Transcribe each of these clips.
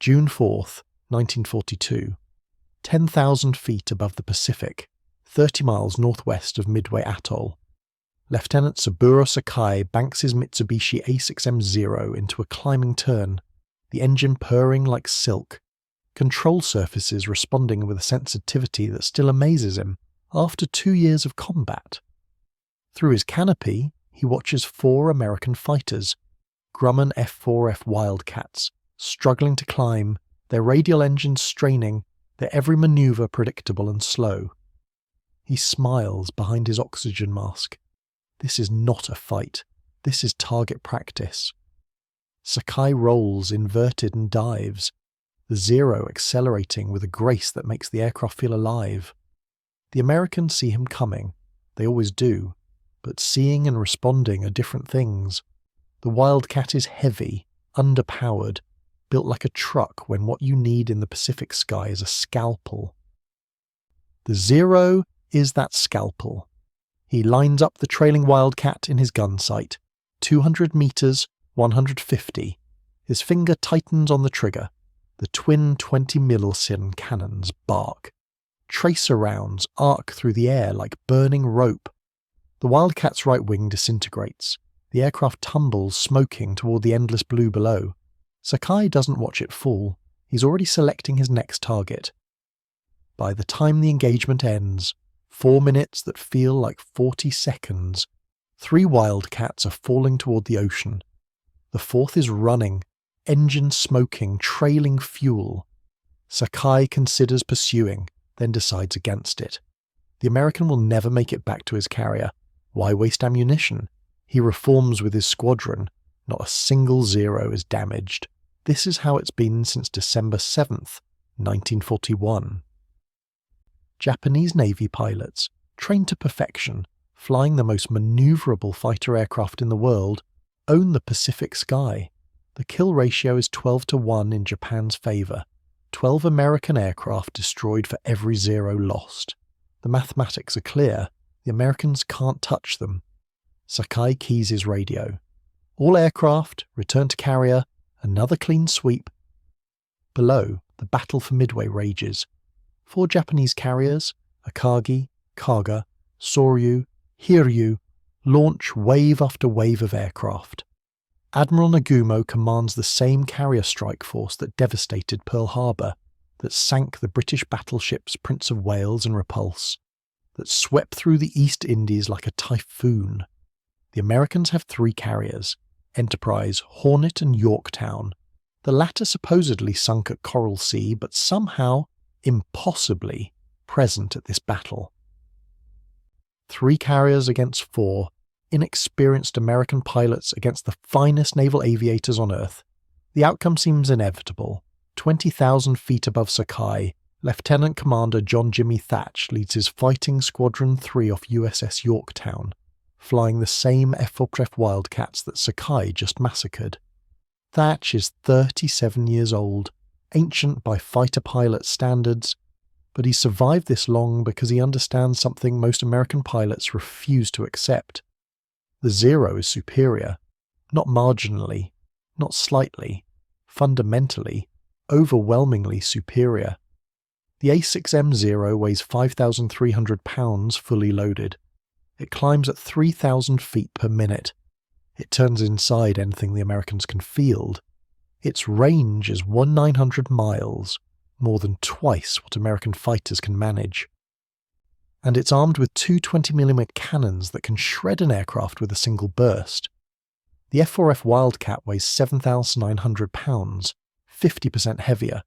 June 4th, 1942, 10,000 feet above the Pacific, 30 miles northwest of Midway Atoll. Lieutenant Saburo Sakai banks his Mitsubishi A6M0 into a climbing turn, the engine purring like silk, control surfaces responding with a sensitivity that still amazes him after 2 years of combat. Through his canopy, he watches 4 American fighters, Grumman F4F Wildcats, struggling to climb, their radial engines straining, their every maneuver predictable and slow. He smiles behind his oxygen mask. This is not a fight. This is target practice. Sakai rolls, inverted, and dives, the Zero accelerating with a grace that makes the aircraft feel alive. The Americans see him coming. They always do. But seeing and responding are different things. The Wildcat is heavy, underpowered, built like a truck when what you need in the Pacific sky is a scalpel. The Zero is that scalpel. He lines up the trailing Wildcat in his gun sight. 200 meters, 150. His finger tightens on the trigger. The twin 20 Milsim cannons bark. Tracer rounds arc through the air like burning rope. The Wildcat's right wing disintegrates. The aircraft tumbles, smoking, toward the endless blue below. Sakai doesn't watch it fall. He's already selecting his next target. By the time the engagement ends, 4 minutes that feel like 40 seconds, 3 Wildcats are falling toward the ocean. The 4th is running, engine smoking, trailing fuel. Sakai considers pursuing, then decides against it. The American will never make it back to his carrier. Why waste ammunition? He reforms with his squadron. Not a single Zero is damaged. This is how it's been since December 7th, 1941. Japanese Navy pilots, trained to perfection, flying the most maneuverable fighter aircraft in the world, own the Pacific sky. The kill ratio is 12-1 in Japan's favour. 12 American aircraft destroyed for every Zero lost. The mathematics are clear. The Americans can't touch them. Sakai keys his radio. All aircraft, return to carrier, another clean sweep. Below, the battle for Midway rages. 4 Japanese carriers, Akagi, Kaga, Soryu, Hiryu, launch wave after wave of aircraft. Admiral Nagumo commands the same carrier strike force that devastated Pearl Harbor, that sank the British battleships Prince of Wales and Repulse, that swept through the East Indies like a typhoon. The Americans have 3 carriers, Enterprise, Hornet and Yorktown, the latter supposedly sunk at Coral Sea but somehow, impossibly, present at this battle. 3 carriers against 4, inexperienced American pilots against the finest naval aviators on Earth. The outcome seems inevitable. 20,000 feet above Sakai, Lieutenant Commander John Jimmy Thatch leads his Fighting Squadron 3 off USS Yorktown, flying the same F4F Wildcats that Sakai just massacred. Thatch is 37 years old, ancient by fighter pilot standards, but he survived this long because he understands something most American pilots refuse to accept. The Zero is superior, not marginally, not slightly, fundamentally, overwhelmingly superior. The A6M0 weighs 5,300 pounds fully loaded. It climbs at 3,000 feet per minute. It turns inside anything the Americans can field. Its range is 1,900 miles, more than twice what American fighters can manage. And it's armed with 2 20mm cannons that can shred an aircraft with a single burst. The F4F Wildcat weighs 7,900 pounds, 50% heavier.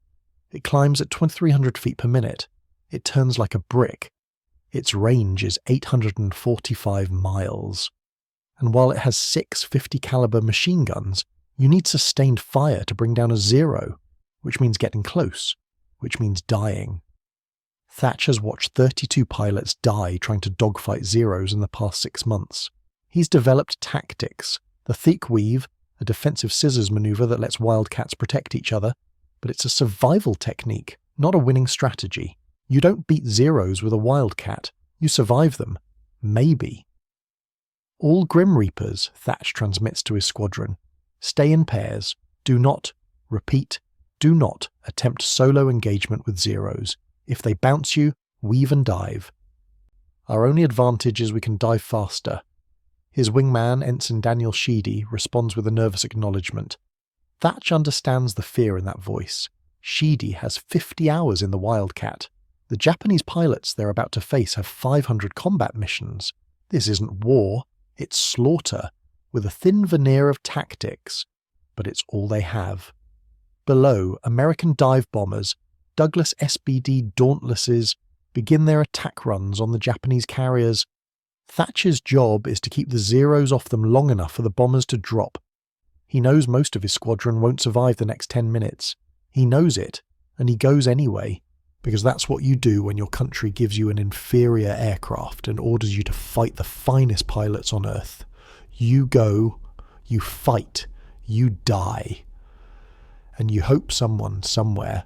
It climbs at 2,300 feet per minute. It turns like a brick. Its range is 845 miles. And while it has 6 50 caliber machine guns, you need sustained fire to bring down a Zero, which means getting close, which means dying. Thatch has watched 32 pilots die trying to dogfight Zeros in the past 6 months. He's developed tactics, the thick weave, a defensive scissors maneuver that lets Wildcats protect each other, but it's a survival technique, not a winning strategy. You don't beat Zeros with a Wildcat, you survive them. Maybe. All Grim Reapers, Thatch transmits to his squadron. Stay in pairs. Do not, repeat, Do not attempt solo engagement with Zeros. If they bounce you, weave and dive. Our only advantage is we can dive faster. His wingman, Ensign Daniel Sheedy, responds with a nervous acknowledgement. Thatch understands the fear in that voice. Sheedy has 50 hours in the Wildcat. The Japanese pilots they're about to face have 500 combat missions. This isn't war, it's slaughter, with a thin veneer of tactics. But it's all they have. Below, American dive bombers, Douglas SBD Dauntlesses, begin their attack runs on the Japanese carriers. Thatcher's job is to keep the Zeros off them long enough for the bombers to drop. He knows most of his squadron won't survive the next 10 minutes. He knows it, and he goes anyway, because that's what you do when your country gives you an inferior aircraft and orders you to fight the finest pilots on Earth. You go, you fight, you die. And you hope someone, somewhere,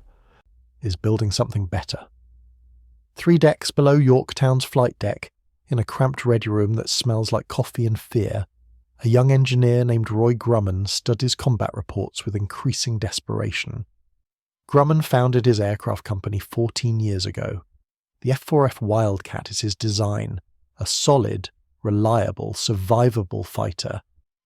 is building something better. 3 decks below Yorktown's flight deck, in a cramped ready room that smells like coffee and fear, a young engineer named Roy Grumman studies combat reports with increasing desperation. Grumman founded his aircraft company 14 years ago. The F4F Wildcat is his design, a solid, reliable, survivable fighter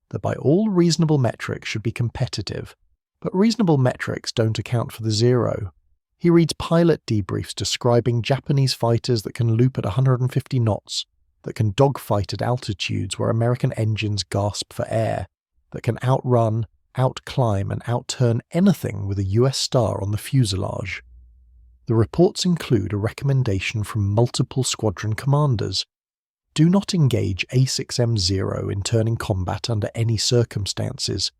that by all reasonable metrics should be competitive, but reasonable metrics don't account for the Zero. He reads pilot debriefs describing Japanese fighters that can loop at 150 knots, that can dogfight at altitudes where American engines gasp for air, that can outrun, outclimb and outturn anything with a US star on the fuselage. The reports include a recommendation from multiple squadron commanders. Do not engage A6M0 in turning combat under any circumstances.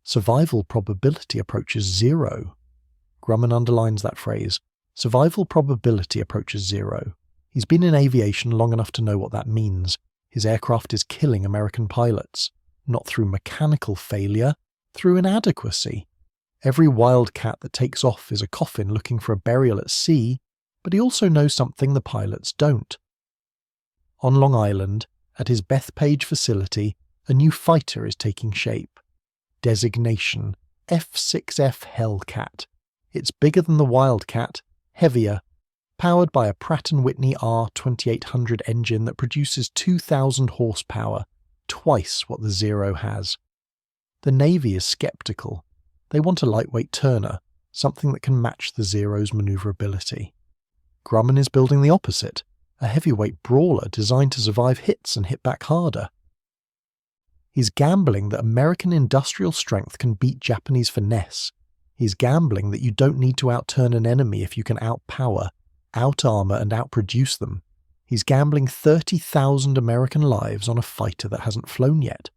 Survival probability approaches 0. Grumman underlines that phrase. Survival probability approaches 0. He's been in aviation long enough to know what that means. His aircraft is killing American pilots, not through mechanical failure, through inadequacy. Every Wildcat that takes off is a coffin looking for a burial at sea, but he also knows something the pilots don't. On Long Island, at his Bethpage facility, a new fighter is taking shape. Designation F6F Hellcat. It's bigger than the Wildcat, heavier, powered by a Pratt & Whitney R2800 engine that produces 2,000 horsepower, twice what the Zero has. The Navy is sceptical. They want a lightweight Turner, something that can match the Zero's maneuverability. Grumman is building the opposite, a heavyweight brawler designed to survive hits and hit back harder. He's gambling that American industrial strength can beat Japanese finesse. He's gambling that you don't need to outturn an enemy if you can outpower, out-armor and outproduce them. He's gambling 30,000 American lives on a fighter that hasn't flown yet.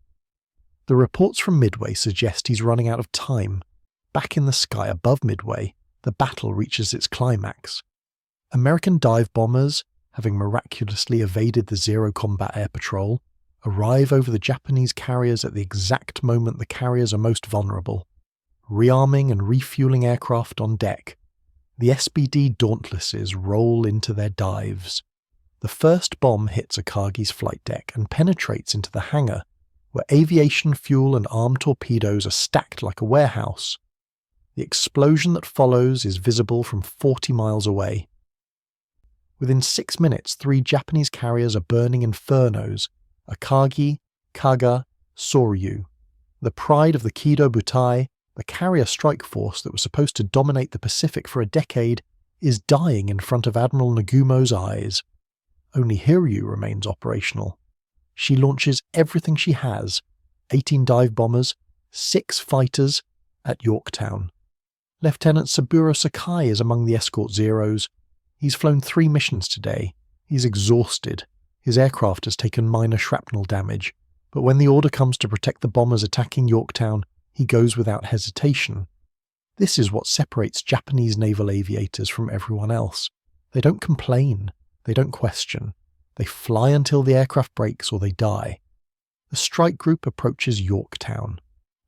The reports from Midway suggest he's running out of time. Back in the sky above Midway, the battle reaches its climax. American dive bombers, having miraculously evaded the Zero combat air patrol, arrive over the Japanese carriers at the exact moment the carriers are most vulnerable, rearming and refueling aircraft on deck. The SBD Dauntlesses roll into their dives. The first bomb hits Akagi's flight deck and penetrates into the hangar, where aviation fuel and armed torpedoes are stacked like a warehouse. The explosion that follows is visible from 40 miles away. Within 6 minutes, 3 Japanese carriers are burning infernos: Akagi, Kaga, Soryu. The pride of the Kido Butai, the carrier strike force that was supposed to dominate the Pacific for a decade, is dying in front of Admiral Nagumo's eyes. Only Hiryu remains operational. She launches everything she has, 18 dive bombers, 6 fighters, at Yorktown. Lieutenant Saburo Sakai is among the escort Zeros. He's flown 3 missions today. He's exhausted. His aircraft has taken minor shrapnel damage, but when the order comes to protect the bombers attacking Yorktown, he goes without hesitation. This is what separates Japanese naval aviators from everyone else. They don't complain. They don't question. They fly until the aircraft breaks or they die. The strike group approaches Yorktown.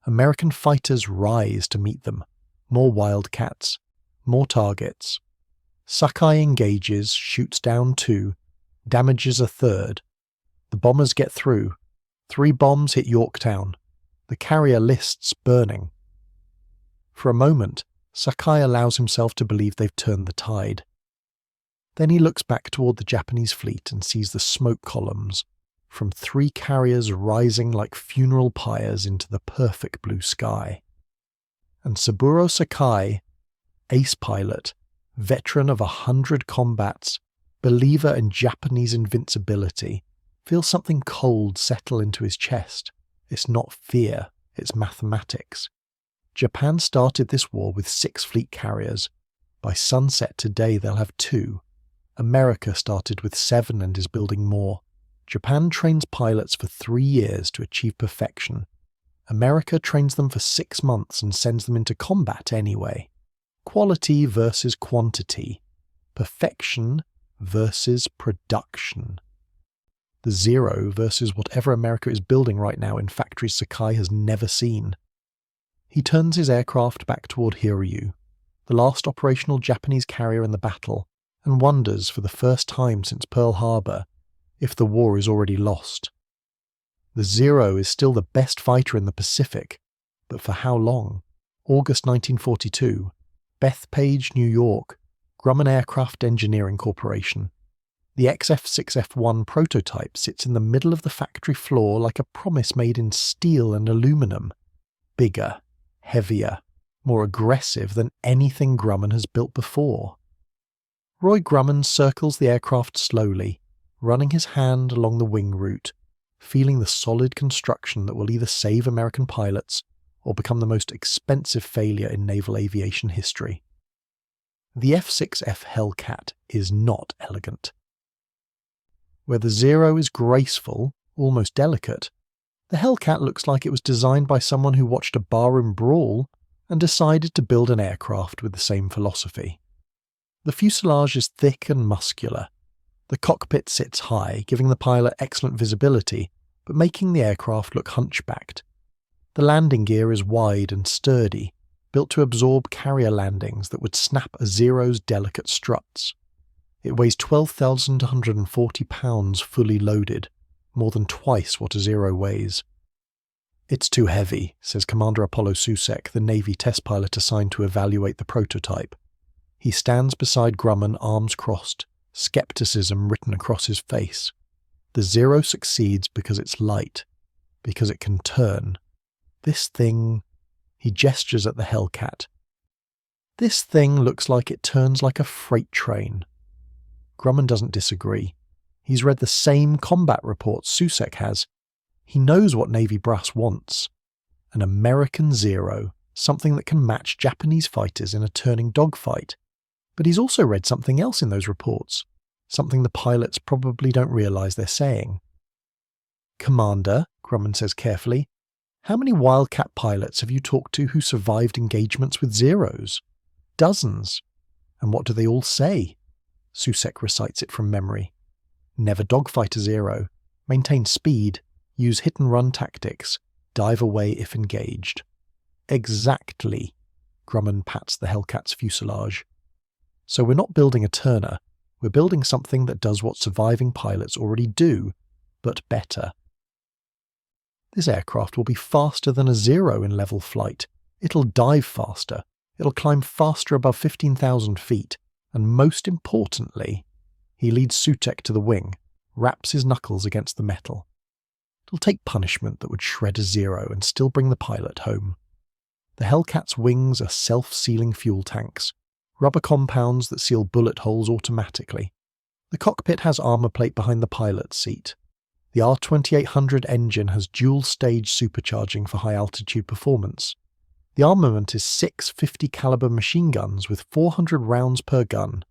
American fighters rise to meet them. More Wildcats. More targets. Sakai engages, shoots down 2, damages a 3rd. The bombers get through. 3 bombs hit Yorktown. The carrier lists burning. For a moment, Sakai allows himself to believe they've turned the tide. Then he looks back toward the Japanese fleet and sees the smoke columns from 3 carriers rising like funeral pyres into the perfect blue sky. And Saburo Sakai, ace pilot, veteran of 100 combats, believer in Japanese invincibility, feels something cold settle into his chest. It's not fear, it's mathematics. Japan started this war with 6 fleet carriers. By sunset today they'll have 2. America started with 7 and is building more. Japan trains pilots for 3 years to achieve perfection. America trains them for 6 months and sends them into combat anyway. Quality versus quantity. Perfection versus production. The Zero versus whatever America is building right now in factories Sakai has never seen. He turns his aircraft back toward Hiryu, the last operational Japanese carrier in the battle, and wonders for the first time since Pearl Harbor if the war is already lost. The Zero is still the best fighter in the Pacific, but for how long? August 1942, Bethpage, New York, Grumman Aircraft Engineering Corporation. The XF6F1 prototype sits in the middle of the factory floor like a promise made in steel and aluminum. Bigger, heavier, more aggressive than anything Grumman has built before. Roy Grumman circles the aircraft slowly, running his hand along the wing route, feeling the solid construction that will either save American pilots or become the most expensive failure in naval aviation history. The F6F Hellcat is not elegant. Where the Zero is graceful, almost delicate, the Hellcat looks like it was designed by someone who watched a barroom brawl and decided to build an aircraft with the same philosophy. The fuselage is thick and muscular. The cockpit sits high, giving the pilot excellent visibility, but making the aircraft look hunchbacked. The landing gear is wide and sturdy, built to absorb carrier landings that would snap a Zero's delicate struts. It weighs 12,140 pounds fully loaded, more than twice what a Zero weighs. "It's too heavy," says Commander Apollo Susek, the Navy test pilot assigned to evaluate the prototype. He stands beside Grumman, arms crossed, skepticism written across his face. The Zero succeeds because it's light, because it can turn. This thing... He gestures at the Hellcat. This thing looks like it turns like a freight train. Grumman doesn't disagree. He's read the same combat reports Susek has. He knows what Navy brass wants. An American Zero, something that can match Japanese fighters in a turning dogfight. But he's also read something else in those reports, something the pilots probably don't realize they're saying. "Commander," Grumman says carefully, "how many Wildcat pilots have you talked to who survived engagements with Zeros?" "Dozens." "And what do they all say?" Susek recites it from memory. "Never dogfight a Zero, maintain speed, use hit-and-run tactics, dive away if engaged." "Exactly." Grumman pats the Hellcat's fuselage. "So we're not building a turner, we're building something that does what surviving pilots already do, but better. This aircraft will be faster than a Zero in level flight. It'll dive faster, it'll climb faster above 15,000 feet, and most importantly," he leads Sutek to the wing, raps his knuckles against the metal. "It'll take punishment that would shred a Zero and still bring the pilot home." The Hellcat's wings are self-sealing fuel tanks, rubber compounds that seal bullet holes automatically. The cockpit has armor plate behind the pilot's seat. The R2800 engine has dual-stage supercharging for high-altitude performance. The armament is 6 50 caliber machine guns with 400 rounds per gun,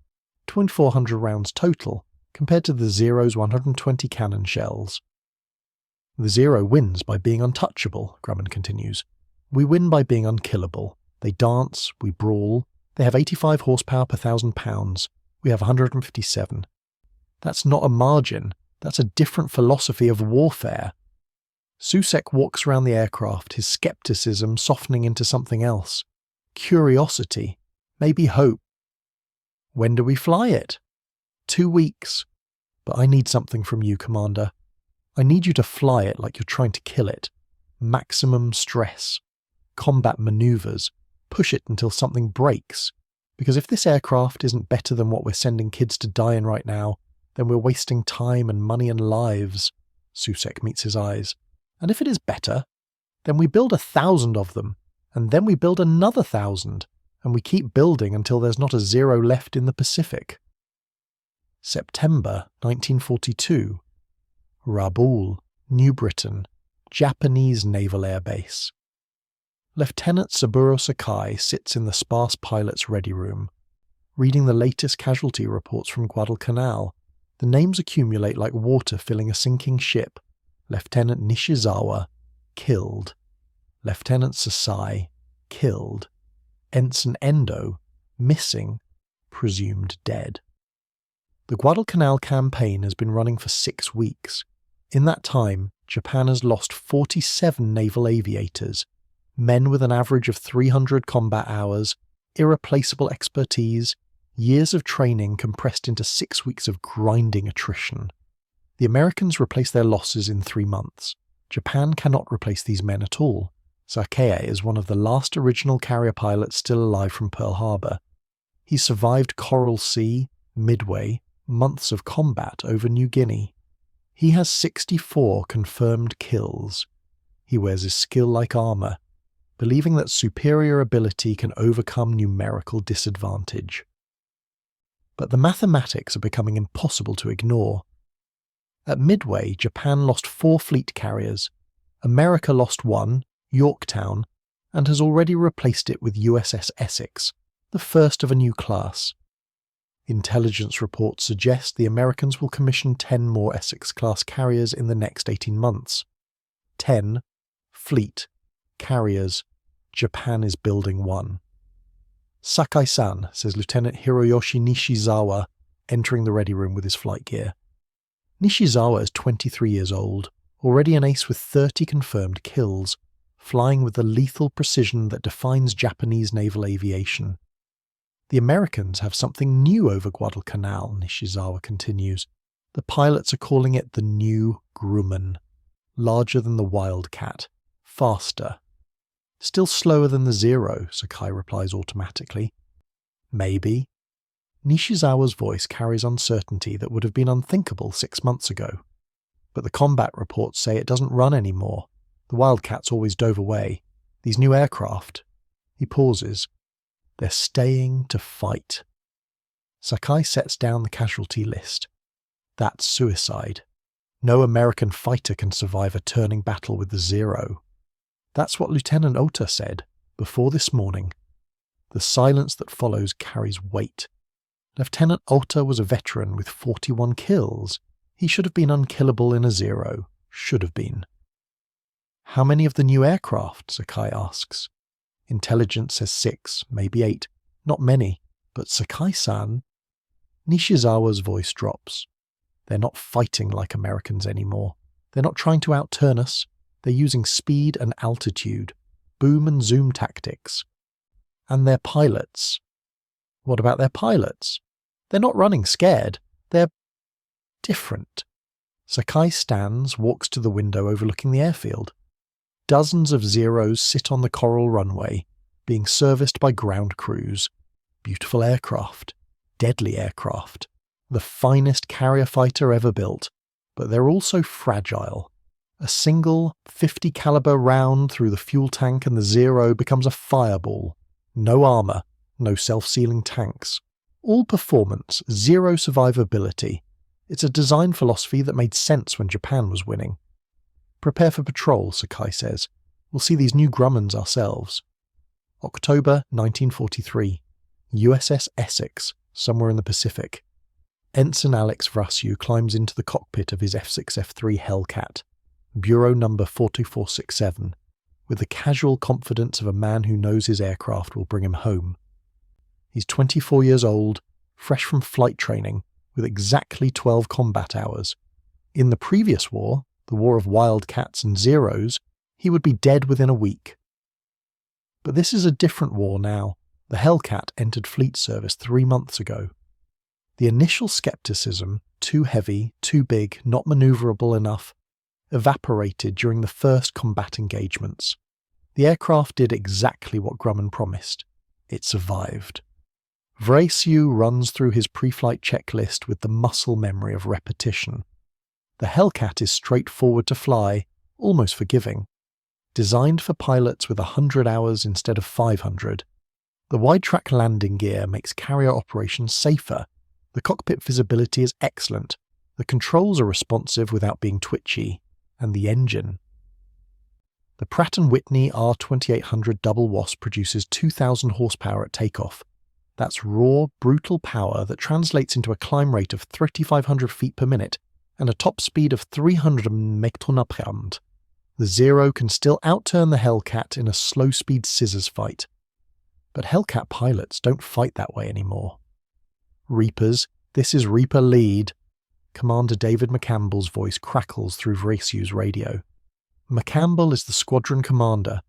2,400 rounds total, compared to the Zero's 120 cannon shells. "The Zero wins by being untouchable," Grumman continues. "We win by being unkillable. They dance, we brawl. They have 85 horsepower per 1,000 pounds. We have 157. That's not a margin. That's a different philosophy of warfare." Susek walks around the aircraft, his skepticism softening into something else. Curiosity. Maybe hope. "When do we fly it?" 2 weeks. But I need something from you, Commander. I need you to fly it like you're trying to kill it. Maximum stress. Combat maneuvers. push it until something breaks, because if this aircraft isn't better than what we're sending kids to die in right now, then we're wasting time and money and lives. Susek meets his eyes. And if it is better, then we build 1,000 of them, and then we build another 1,000, and we keep building until there's not a zero left in the Pacific. September 1942. Rabaul, New Britain, Japanese Naval Air Base. Lieutenant Saburo Sakai sits in the sparse pilot's ready room, reading the latest casualty reports from Guadalcanal. The names accumulate like water filling a sinking ship. Lieutenant Nishizawa, killed. Lieutenant Sasai, killed. Ensign Endo, missing, presumed dead. The Guadalcanal campaign has been running for 6 weeks. In that time, Japan has lost 47 naval aviators, men with an average of 300 combat hours, irreplaceable expertise, years of training compressed into 6 weeks of grinding attrition. The Americans replaced their losses in 3 months. Japan cannot replace these men at all. Sakai is one of the last original carrier pilots still alive from Pearl Harbor. He survived Coral Sea, Midway, months of combat over New Guinea. He has 64 confirmed kills. He wears his skill like armor, believing that superior ability can overcome numerical disadvantage. But the mathematics are becoming impossible to ignore. At Midway, Japan lost 4 fleet carriers. America lost 1, Yorktown, and has already replaced it with USS Essex, the first of a new class. Intelligence reports suggest the Americans will commission 10 more Essex-class carriers in the next 18 months. 10. Fleet. Carriers. Japan is building 1. Sakai-san, says Lieutenant Hiroyoshi Nishizawa, entering the ready room with his flight gear. Nishizawa is 23 years old, already an ace with 30 confirmed kills, flying with the lethal precision that defines Japanese naval aviation. The Americans have something new over Guadalcanal, Nishizawa continues. The pilots are calling it the new Grumman. Larger than the Wildcat. Faster. Still slower than the Zero, Sakai replies automatically. Maybe. Nishizawa's voice carries uncertainty that would have been unthinkable 6 months ago. But the combat reports say it doesn't run anymore. The Wildcats always dove away. These new aircraft. He pauses. They're staying to fight. Sakai sets down the casualty list. That's suicide. No American fighter can survive a turning battle with the Zero. That's what Lieutenant Ota said, before this morning. The silence that follows carries weight. Lieutenant Ota was a veteran with 41 kills. He should have been unkillable in a Zero. Should have been. How many of the new aircraft? Sakai asks. Intelligence says 6, maybe 8. Not many, but Sakai-san... Nishizawa's voice drops. They're not fighting like Americans anymore. They're not trying to outturn us. They're using speed and altitude, boom and zoom tactics. And their pilots. What about their pilots? They're not running scared. They're different. Sakai stands, walks to the window overlooking the airfield. Dozens of Zeros sit on the coral runway, being serviced by ground crews. Beautiful aircraft. Deadly aircraft. The finest carrier fighter ever built. But they're also fragile. A single 50 caliber round through the fuel tank and the Zero becomes a fireball. No armor, no self-sealing tanks. All performance, zero survivability. It's a design philosophy that made sense when Japan was winning. Prepare for patrol, Sakai says. We'll see these new Grummans ourselves. October 1943. USS Essex, somewhere in the Pacific. Ensign Alex Vrasiu climbs into the cockpit of his F6F Hellcat, Bureau number 4467, with the casual confidence of a man who knows his aircraft will bring him home. He's 24 years old, fresh from flight training, with exactly 12 combat hours. In the previous war, the war of Wildcats and Zeros, he would be dead within a week. But this is a different war now. The Hellcat entered fleet service 3 months ago. The initial skepticism, too heavy, too big, not maneuverable enough, evaporated during the first combat engagements. The aircraft did exactly what Grumman promised. It survived. Vrasiu runs through his pre-flight checklist with the muscle memory of repetition. The Hellcat is straightforward to fly, almost forgiving. Designed for pilots with 100 hours instead of 500. The wide-track landing gear makes carrier operations safer. The cockpit visibility is excellent. The controls are responsive without being twitchy. And the engine. The Pratt & Whitney R2800 Double Wasp produces 2,000 horsepower at takeoff. That's raw, brutal power that translates into a climb rate of 3,500 feet per minute and a top speed of 300 mph. The Zero can still outturn the Hellcat in a slow-speed scissors fight. But Hellcat pilots don't fight that way anymore. Reapers, this is Reaper lead. Commander David McCampbell's voice crackles through Vrasiu's radio. McCampbell is the squadron commander.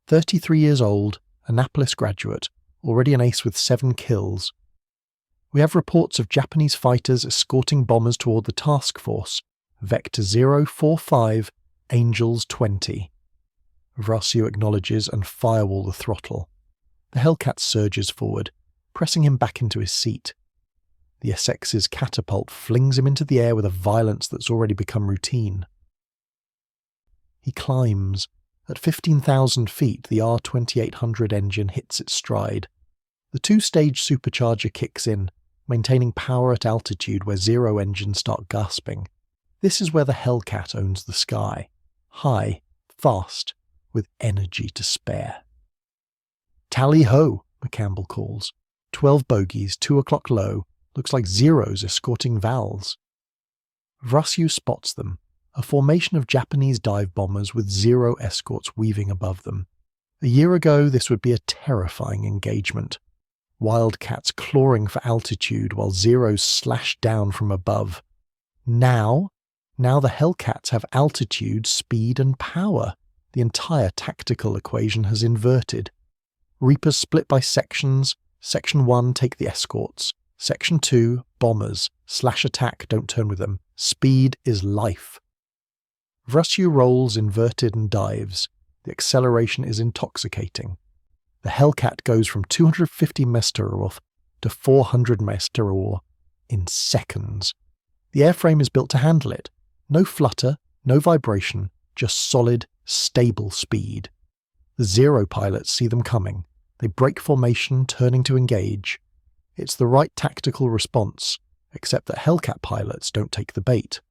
33 years old, Annapolis graduate, already an ace with 7 kills. We have reports of Japanese fighters escorting bombers toward the task force, Vector 045, Angels 20. Vrasiu acknowledges and firewall the throttle. The Hellcat surges forward, pressing him back into his seat. The SX's catapult flings him into the air with a violence that's already become routine. He climbs. At 15,000 feet, the R2800 engine hits its stride. The 2-stage supercharger kicks in, maintaining power at altitude where Zero engines start gasping. This is where the Hellcat owns the sky. High, fast, with energy to spare. Tally-ho, McCampbell calls. 12 bogies, 2 o'clock low. Looks like Zeros escorting Vals. Vrasiu spots them, a formation of Japanese dive bombers with Zero escorts weaving above them. A year ago, this would be a terrifying engagement. Wildcats clawing for altitude while Zeros slashed down from above. Now the Hellcats have altitude, speed and power. The entire tactical equation has inverted. Reapers split by sections. Section 1 take the escorts. Section 2, bombers. Slash attack, don't turn with them. Speed is life. Vrasiu rolls inverted and dives. The acceleration is intoxicating. The Hellcat goes from 250 ms/h to 400 ms/h in seconds. The airframe is built to handle it. No flutter, no vibration, just solid, stable speed. The Zero pilots see them coming. They break formation, turning to engage. It's the right tactical response, except that Hellcat pilots don't take the bait.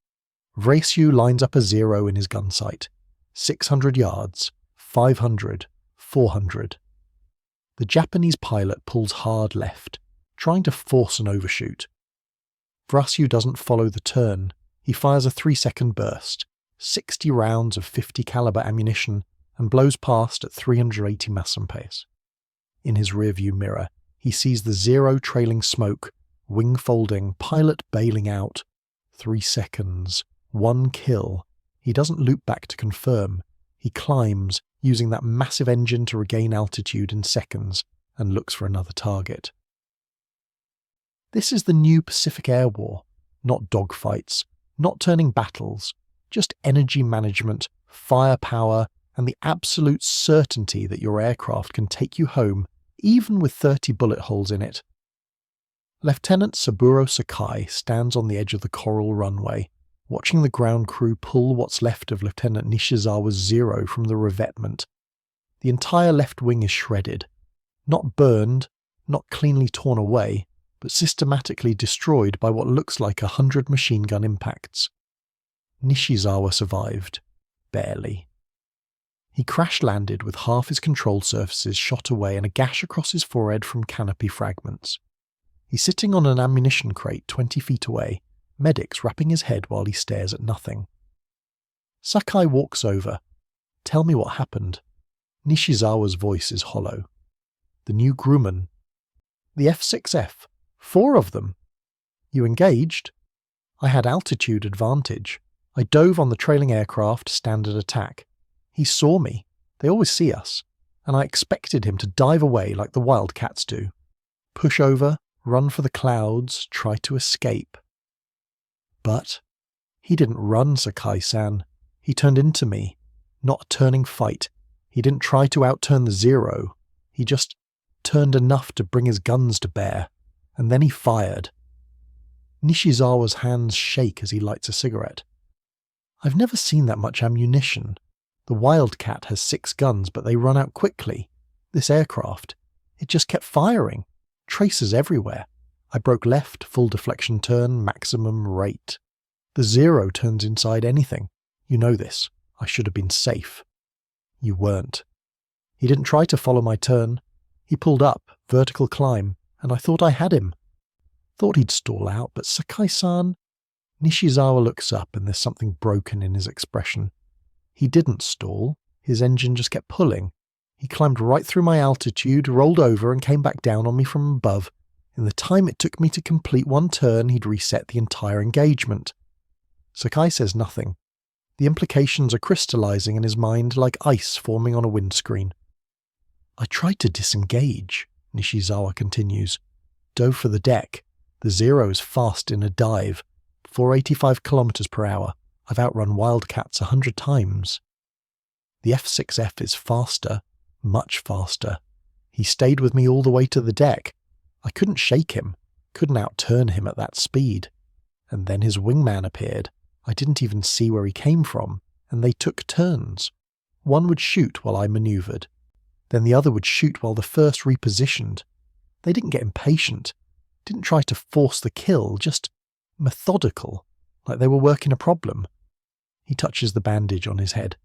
Vrasiu lines up a Zero in his gun sight. 600 yards, 500, 400. The Japanese pilot pulls hard left, trying to force an overshoot. Vrasiu doesn't follow the turn. He fires a 3-second burst, 60 rounds of 50 caliber ammunition, and blows past at 380 mph. In his rearview mirror, he sees the Zero trailing smoke, wing folding, pilot bailing out. 3 seconds, 1 kill. He doesn't loop back to confirm. He climbs, using that massive engine to regain altitude in seconds, and looks for another target. This is the new Pacific Air War. Not dogfights, not turning battles, just energy management, firepower, and the absolute certainty that your aircraft can take you home even with 30 bullet holes in it. Lieutenant Saburo Sakai stands on the edge of the coral runway, watching the ground crew pull what's left of Lieutenant Nishizawa's Zero from the revetment. The entire left wing is shredded. Not burned, not cleanly torn away, but systematically destroyed by what looks like 100 machine gun impacts. Nishizawa survived. Barely. He crash-landed with half his control surfaces shot away and a gash across his forehead from canopy fragments. He's sitting on an ammunition crate 20 feet away, medics wrapping his head while he stares at nothing. Sakai walks over. Tell me what happened. Nishizawa's voice is hollow. The new Grumman. The F6F. 4 of them. You engaged? I had altitude advantage. I dove on the trailing aircraft, standard attack. He saw me. They always see us. And I expected him to dive away like the Wildcats do. Push over, run for the clouds, try to escape. But he didn't run, Sakai-san. He turned into me. Not a turning fight. He didn't try to outturn the Zero. He just turned enough to bring his guns to bear, and then he fired. Nishizawa's hands shake as he lights a cigarette. I've never seen that much ammunition. The Wildcat has 6 guns, but they run out quickly. This aircraft, it just kept firing. Tracers everywhere. I broke left, full deflection turn, maximum rate. The Zero turns inside anything. You know this. I should have been safe. You weren't. He didn't try to follow my turn. He pulled up, vertical climb, and I thought I had him. Thought he'd stall out, but Sakai-san... Nishizawa looks up and there's something broken in his expression. He didn't stall. His engine just kept pulling. He climbed right through my altitude, rolled over and came back down on me from above. In the time it took me to complete one turn, he'd reset the entire engagement. Sakai says nothing. The implications are crystallizing in his mind like ice forming on a windscreen. I tried to disengage, Nishizawa continues. Dove for the deck. The Zero is fast in a dive. 485 kilometers per hour. I've outrun Wildcats 100 times. The F6F is faster, much faster. He stayed with me all the way to the deck. I couldn't shake him, couldn't outturn him at that speed. And then his wingman appeared. I didn't even see where he came from, and they took turns. One would shoot while I manoeuvred. Then the other would shoot while the first repositioned. They didn't get impatient, didn't try to force the kill, just methodical, like they were working a problem. He touches the bandage on his head.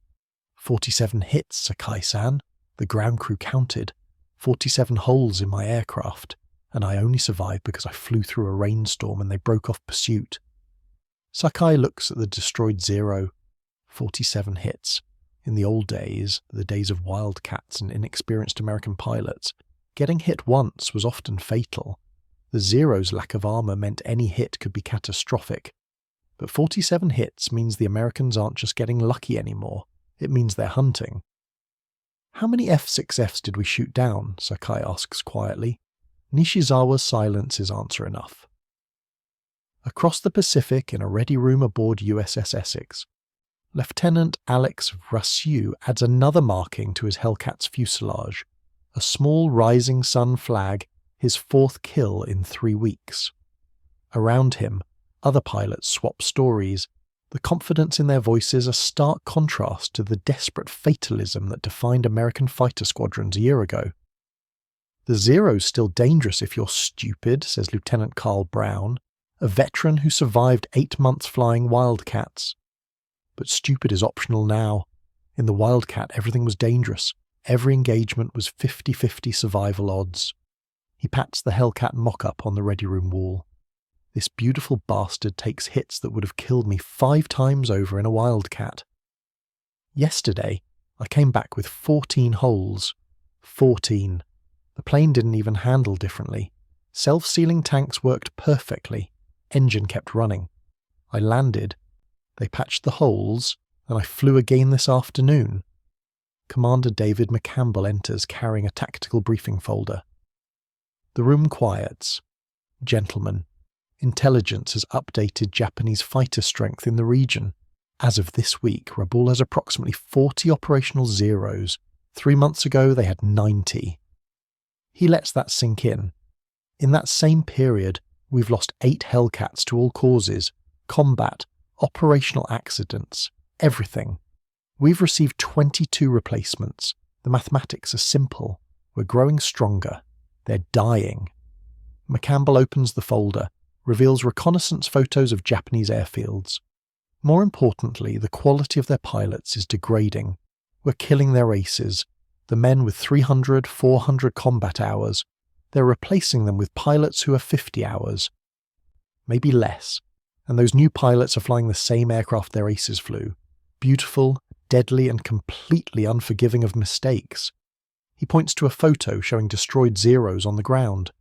47 hits, Sakai-san. The ground crew counted. 47 holes in my aircraft, and I only survived because I flew through a rainstorm and they broke off pursuit. Sakai looks at the destroyed Zero. 47 hits. In the old days, the days of Wildcats and inexperienced American pilots, getting hit once was often fatal. The Zero's lack of armour meant any hit could be catastrophic. But 47 hits means the Americans aren't just getting lucky anymore. It means they're hunting. How many F6Fs did we shoot down? Sakai asks quietly. Nishizawa's silence is answer enough. Across the Pacific in a ready room aboard USS Essex, Lieutenant Alex Vrassiu adds another marking to his Hellcat's fuselage, a small rising sun flag, his 4th kill in 3 weeks. Around him, other pilots swap stories, the confidence in their voices a stark contrast to the desperate fatalism that defined American fighter squadrons a year ago. The Zero's still dangerous if you're stupid, says Lieutenant Carl Brown, a veteran who survived 8 months flying Wildcats. But stupid is optional now. In the Wildcat, everything was dangerous. Every engagement was 50-50 survival odds. He pats the Hellcat mock-up on the ready room wall. This beautiful bastard takes hits that would have killed me 5 times over in a Wildcat. Yesterday, I came back with 14 holes. 14. The plane didn't even handle differently. Self-sealing tanks worked perfectly. Engine kept running. I landed. They patched the holes, and I flew again this afternoon. Commander David McCampbell enters carrying a tactical briefing folder. The room quiets. Gentlemen, intelligence has updated Japanese fighter strength in the region. As of this week, Rabaul has approximately 40 operational Zeros. 3 months ago, they had 90. He lets that sink in. In that same period, we've lost 8 Hellcats to all causes, combat, operational accidents, everything. We've received 22 replacements. The mathematics are simple. We're growing stronger. They're dying. McCampbell opens the folder, reveals reconnaissance photos of Japanese airfields. More importantly, the quality of their pilots is degrading. We're killing their aces. The men with 300, 400 combat hours. They're replacing them with pilots who are 50 hours. Maybe less. And those new pilots are flying the same aircraft their aces flew. Beautiful, deadly, and completely unforgiving of mistakes. He points to a photo showing destroyed Zeros on the ground.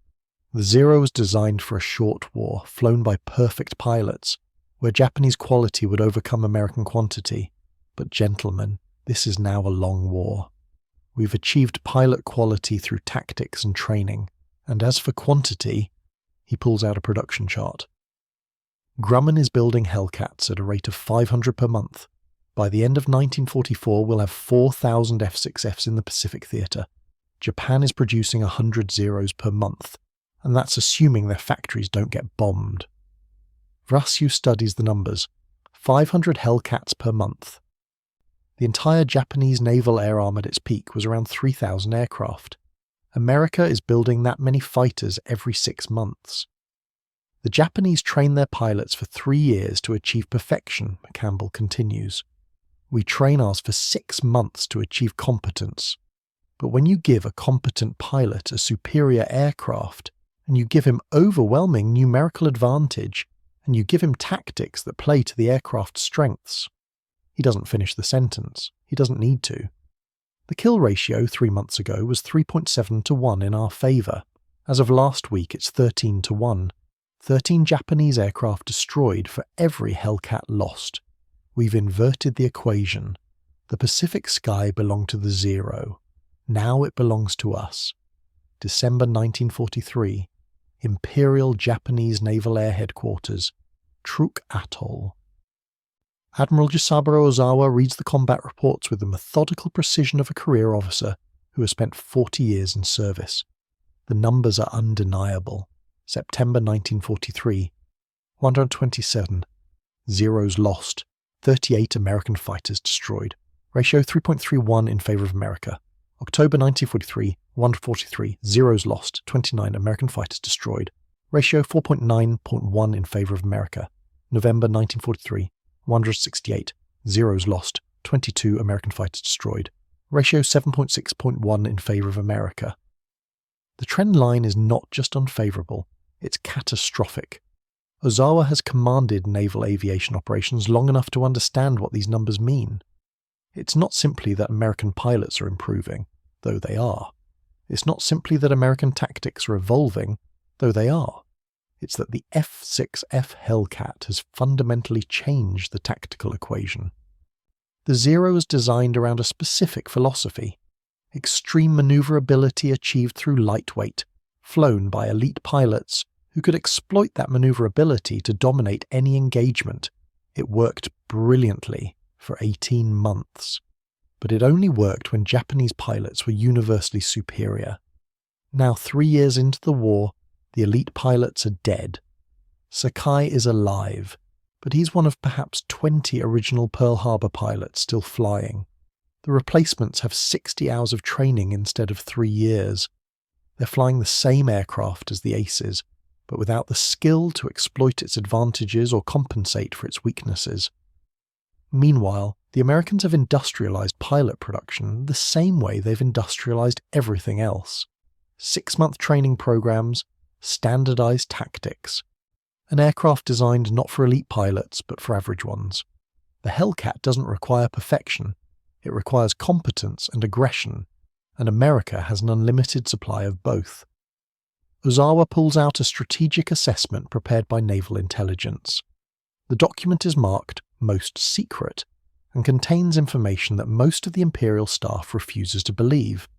The Zero was designed for a short war, flown by perfect pilots, where Japanese quality would overcome American quantity. But gentlemen, this is now a long war. We've achieved pilot quality through tactics and training, and as for quantity, he pulls out a production chart. Grumman is building Hellcats at a rate of 500 per month. By the end of 1944, we'll have 4,000 F6Fs in the Pacific Theatre. Japan is producing 100 Zeros per month, and that's assuming their factories don't get bombed. Vrasu studies the numbers. 500 Hellcats per month. The entire Japanese naval air arm at its peak was around 3,000 aircraft. America is building that many fighters every 6 months. The Japanese train their pilots for 3 years to achieve perfection, Campbell continues. We train ours for 6 months to achieve competence. But when you give a competent pilot a superior aircraft, and you give him overwhelming numerical advantage, and you give him tactics that play to the aircraft's strengths. He doesn't finish the sentence. He doesn't need to. The kill ratio 3 months ago was 3.7 to 1 in our favour. As of last week, it's 13 to 1. 13 Japanese aircraft destroyed for every Hellcat lost. We've inverted the equation. The Pacific sky belonged to the Zero. Now it belongs to us. December 1943. Imperial Japanese Naval Air Headquarters, Truk Atoll. Admiral Saburo Ozawa reads the combat reports with the methodical precision of a career officer who has spent 40 years in service. The numbers are undeniable. September 1943. 127. Zeros lost. 38 American fighters destroyed. Ratio 3.31 in favour of America. October 1943. 143. Zeros lost. 29 American fighters destroyed. Ratio 4.9.1 in favour of America. November 1943. 168. Zeros lost. 22 American fighters destroyed. Ratio 7.6.1 in favour of America. The trend line is not just unfavourable, it's catastrophic. Ozawa has commanded naval aviation operations long enough to understand what these numbers mean. It's not simply that American pilots are improving, though they are. It's not simply that American tactics are evolving, though they are. It's that the F6F Hellcat has fundamentally changed the tactical equation. The Zero is designed around a specific philosophy: extreme maneuverability achieved through lightweight, flown by elite pilots who could exploit that maneuverability to dominate any engagement. It worked brilliantly for 18 months. But it only worked when Japanese pilots were universally superior. Now 3 years into the war, the elite pilots are dead. Sakai is alive, but he's one of perhaps 20 original Pearl Harbor pilots still flying. The replacements have 60 hours of training instead of 3 years. They're flying the same aircraft as the aces, but without the skill to exploit its advantages or compensate for its weaknesses. Meanwhile, the Americans have industrialized pilot production the same way they've industrialized everything else. 6-month training programs, standardized tactics. An aircraft designed not for elite pilots, but for average ones. The Hellcat doesn't require perfection. It requires competence and aggression, and America has an unlimited supply of both. Ozawa pulls out a strategic assessment prepared by naval intelligence. The document is marked Most Secret and contains information that most of the Imperial staff refuses to believe.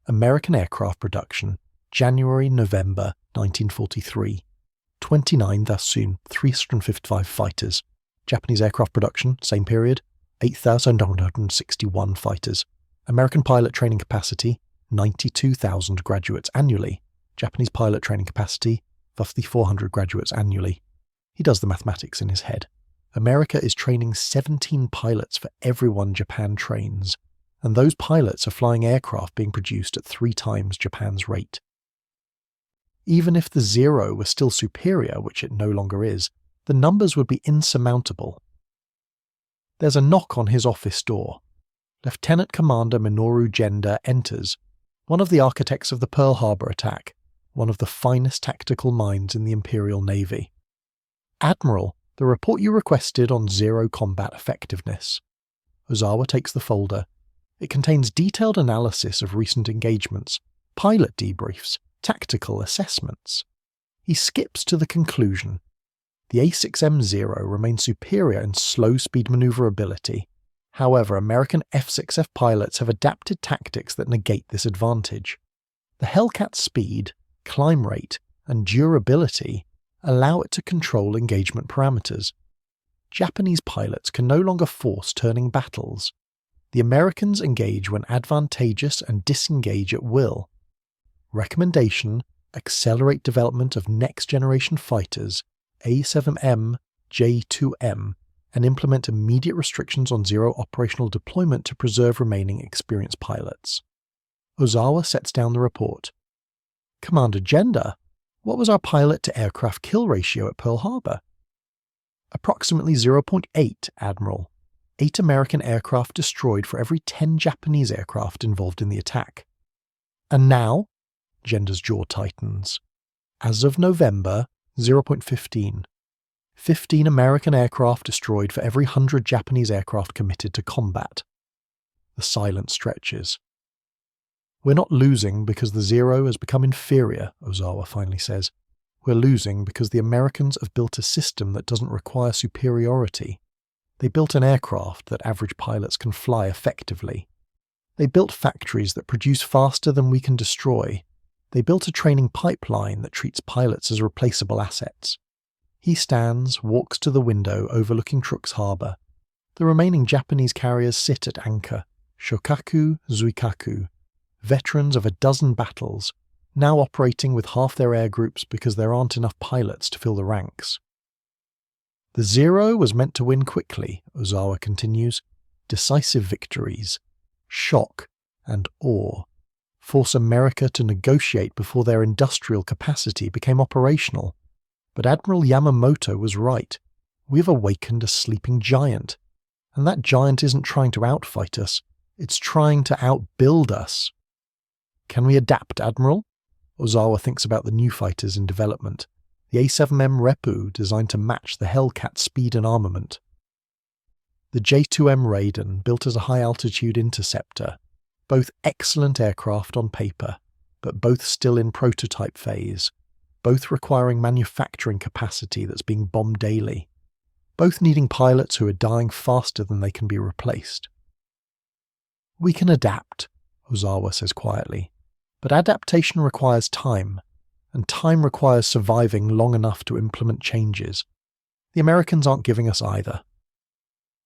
American aircraft production, January-November 1943. 29 Thasun, 355 fighters. Japanese aircraft production, same period, 8,961 fighters. American pilot training capacity, 92,000 graduates annually. Japanese pilot training capacity, 5,400 graduates annually. He does the mathematics in his head. America is training 17 pilots for everyone Japan trains, and those pilots are flying aircraft being produced at 3 times Japan's rate. Even if the Zero were still superior, which it no longer is, the numbers would be insurmountable. There's a knock on his office door. Lieutenant Commander Minoru Genda enters, one of the architects of the Pearl Harbor attack, one of the finest tactical minds in the Imperial Navy. Admiral, the report you requested on Zero combat effectiveness. Ozawa takes the folder. It contains detailed analysis of recent engagements, pilot debriefs, tactical assessments. He skips to the conclusion. The A6M-0 remains superior in slow-speed maneuverability. However, American F6F pilots have adapted tactics that negate this advantage. The Hellcat's speed, climb rate, and durability allow it to control engagement parameters. Japanese pilots can no longer force turning battles. The Americans engage when advantageous and disengage at will. Recommendation: accelerate development of next-generation fighters, A7M, J2M, and implement immediate restrictions on zero operational deployment to preserve remaining experienced pilots. Ozawa sets down the report. Commander Gender, what was our pilot-to-aircraft kill ratio at Pearl Harbor? Approximately 0.8, Admiral. 8 American aircraft destroyed for every 10 Japanese aircraft involved in the attack. And now? Gender's jaw tightens. As of November, 0.15. 15 American aircraft destroyed for every 100 Japanese aircraft committed to combat. The silence stretches. We're not losing because the zero has become inferior, Ozawa finally says. We're losing because the Americans have built a system that doesn't require superiority. They built an aircraft that average pilots can fly effectively. They built factories that produce faster than we can destroy. They built a training pipeline that treats pilots as replaceable assets. He stands, walks to the window overlooking Truk's harbour. The remaining Japanese carriers sit at anchor, Shokaku, Zuikaku, veterans of a dozen battles, now operating with half their air groups because there aren't enough pilots to fill the ranks. The zero was meant to win quickly, Ozawa continues. Decisive victories, shock and awe, force America to negotiate before their industrial capacity became operational. But Admiral Yamamoto was right. We've awakened a sleeping giant. And that giant isn't trying to outfight us, it's trying to outbuild us. Can we adapt, Admiral? Ozawa thinks about the new fighters in development. The A7M Reppu designed to match the Hellcat's speed and armament. The J2M Raiden built as a high-altitude interceptor. Both excellent aircraft on paper, but both still in prototype phase. Both requiring manufacturing capacity that's being bombed daily. Both needing pilots who are dying faster than they can be replaced. We can adapt, Ozawa says quietly. But adaptation requires time, and time requires surviving long enough to implement changes. The Americans aren't giving us either.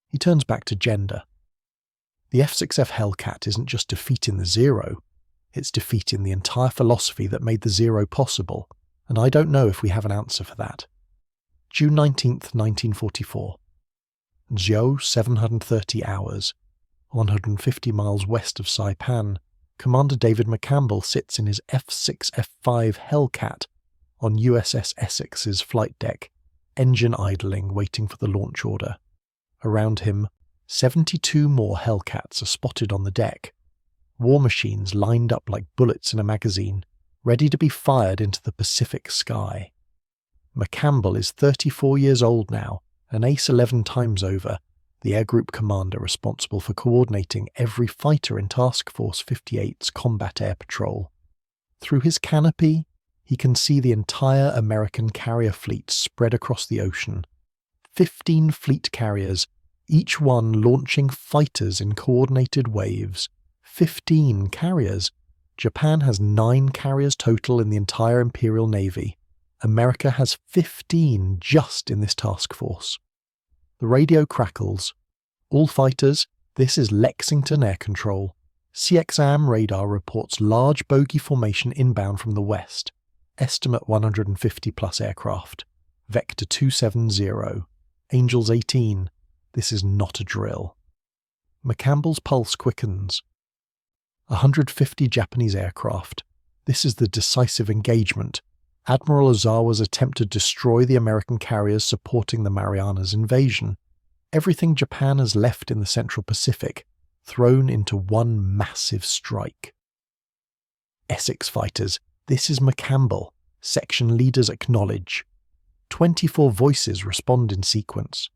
He turns back to Gender. The F6F Hellcat isn't just defeating the zero, it's defeating the entire philosophy that made the zero possible, and I don't know if we have an answer for that. June 19th, 1944. Zhou 730 hours, 150 miles west of Saipan. Commander David McCampbell sits in his F6F5 Hellcat on USS Essex's flight deck, engine idling, waiting for the launch order. Around him, 72 more Hellcats are spotted on the deck, war machines lined up like bullets in a magazine, ready to be fired into the Pacific sky. McCampbell is 34 years old now, an ace 11 times over, the air group commander responsible for coordinating every fighter in Task Force 58's combat air patrol. Through his canopy, he can see the entire American carrier fleet spread across the ocean. 15 fleet carriers, each one launching fighters in coordinated waves. 15 carriers. Japan has 9 carriers total in the entire Imperial Navy. America has 15 just in this task force. The radio crackles. All fighters, this is Lexington Air Control. CXAM radar reports large bogey formation inbound from the west. Estimate 150 plus aircraft. Vector 270. Angels 18. This is not a drill. McCampbell's pulse quickens. 150 Japanese aircraft. This is the decisive engagement. Admiral Ozawa's attempt to destroy the American carriers supporting the Marianas invasion. Everything Japan has left in the Central Pacific, thrown into one massive strike. Essex fighters, this is McCampbell. Section leaders acknowledge. 24 voices respond in sequence.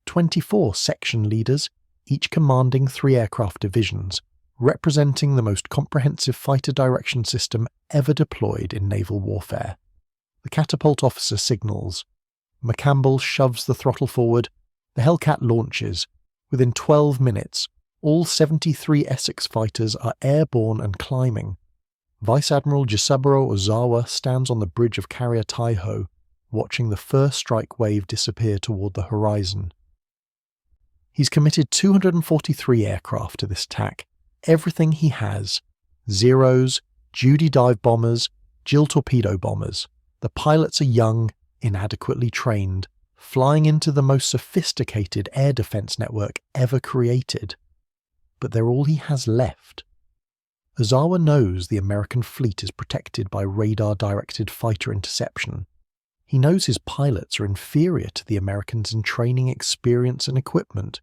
24 section leaders, each commanding 3 aircraft divisions, representing the most comprehensive fighter direction system ever deployed in naval warfare. The catapult officer signals. McCampbell shoves the throttle forward. The Hellcat launches. Within 12 minutes, all 73 Essex fighters are airborne and climbing. Vice Admiral Saburo Ozawa stands on the bridge of Carrier Taiho, watching the first strike wave disappear toward the horizon. He's committed 243 aircraft to this attack, everything he has: Zeros, Judy dive bombers, Jill torpedo bombers. The pilots are young, inadequately trained, flying into the most sophisticated air defense network ever created. But they're all he has left. Ozawa knows the American fleet is protected by radar-directed fighter interception. He knows his pilots are inferior to the Americans in training, experience and equipment.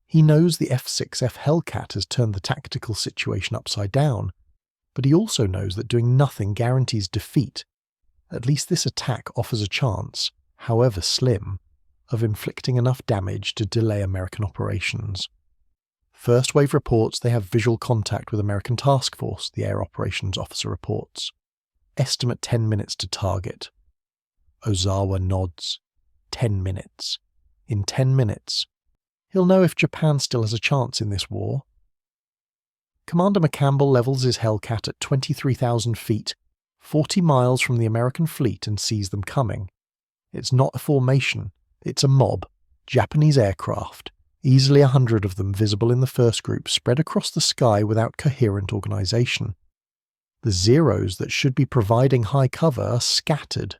He knows the F6F Hellcat has turned the tactical situation upside down, but he also knows that doing nothing guarantees defeat. At least this attack offers a chance, however slim, of inflicting enough damage to delay American operations. First wave reports they have visual contact with American task force, the air operations officer reports. Estimate 10 minutes to target. Ozawa nods. 10 minutes. In 10 minutes, he'll know if Japan still has a chance in this war. Commander McCampbell levels his Hellcat at 23,000 feet, 40 miles from the American fleet, and sees them coming. It's not a formation, it's a mob, Japanese aircraft, easily 100 of them visible in the first group, spread across the sky without coherent organization. The Zeros that should be providing high cover are scattered.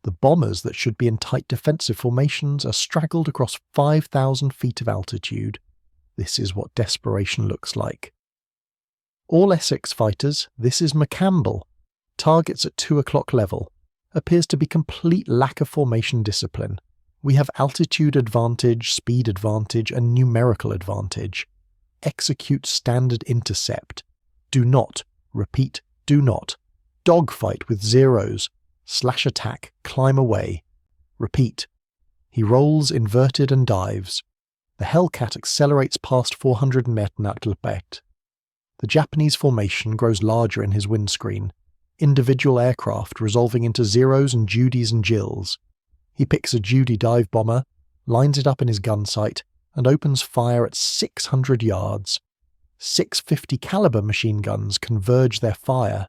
The bombers that should be in tight defensive formations are straggled across 5,000 feet of altitude. This is what desperation looks like. All Essex fighters, this is McCampbell. Targets at 2 o'clock level. Appears to be complete lack of formation discipline. We have altitude advantage, speed advantage, and numerical advantage. Execute standard intercept. Do not, repeat, do not. Dogfight with Zeros. Slash attack, climb away. Repeat. He rolls inverted and dives. The Hellcat accelerates past 400 meters nach Lebet. The Japanese formation grows larger in his windscreen, individual aircraft resolving into Zeros and Judys and Jills. He picks a Judy dive bomber, lines it up in his gun sight, and opens fire at 600 yards. 650 caliber machine guns converge their fire.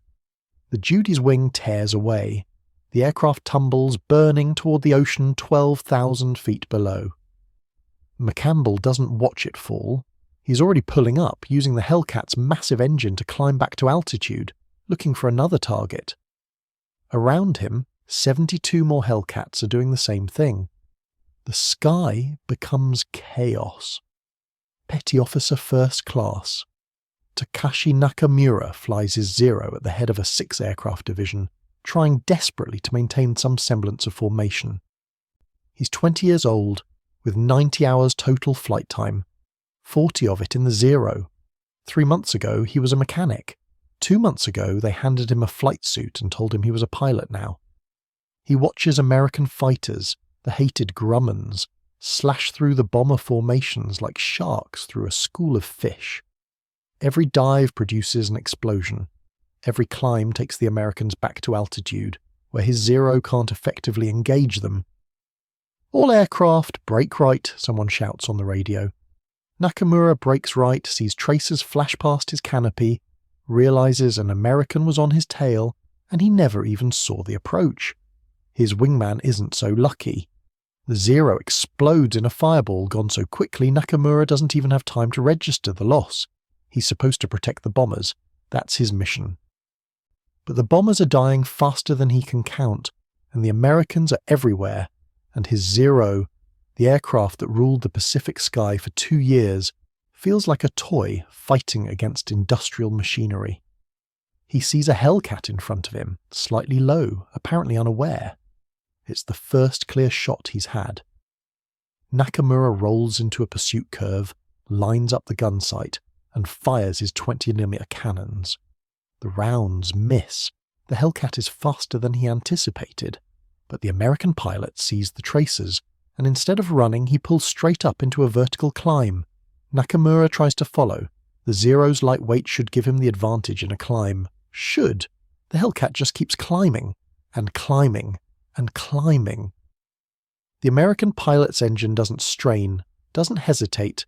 The Judy's wing tears away. The aircraft tumbles, burning toward the ocean 12,000 feet below. McCampbell doesn't watch it fall. He's already pulling up, using the Hellcat's massive engine to climb back to altitude, looking for another target. Around him, 72 more Hellcats are doing the same thing. The sky becomes chaos. Petty Officer First Class. Takashi Nakamura flies his Zero at the head of a 6-aircraft division, trying desperately to maintain some semblance of formation. He's 20 years old, with 90 hours total flight time, 40 of it in the Zero. 3 months ago, he was a mechanic. 2 months ago, they handed him a flight suit and told him he was a pilot now. He watches American fighters, the hated Grummans, slash through the bomber formations like sharks through a school of fish. Every dive produces an explosion. Every climb takes the Americans back to altitude, where his Zero can't effectively engage them. "All aircraft, brake right," someone shouts on the radio. Nakamura brakes right, sees tracers flash past his canopy, realizes an American was on his tail, and he never even saw the approach. His wingman isn't so lucky. The Zero explodes in a fireball gone so quickly Nakamura doesn't even have time to register the loss. He's supposed to protect the bombers. That's his mission. But the bombers are dying faster than he can count, and the Americans are everywhere, and his Zero, the aircraft that ruled the Pacific sky for 2 years, feels like a toy fighting against industrial machinery. He sees a Hellcat in front of him, slightly low, apparently unaware. It's the first clear shot he's had. Nakamura rolls into a pursuit curve, lines up the gun sight, and fires his 20mm cannons. The rounds miss. The Hellcat is faster than he anticipated, but the American pilot sees the tracers, and instead of running, he pulls straight up into a vertical climb. Nakamura tries to follow. The Zero's light weight should give him the advantage in a climb. Should. The Hellcat just keeps climbing, and climbing, and climbing. The American pilot's engine doesn't strain, doesn't hesitate,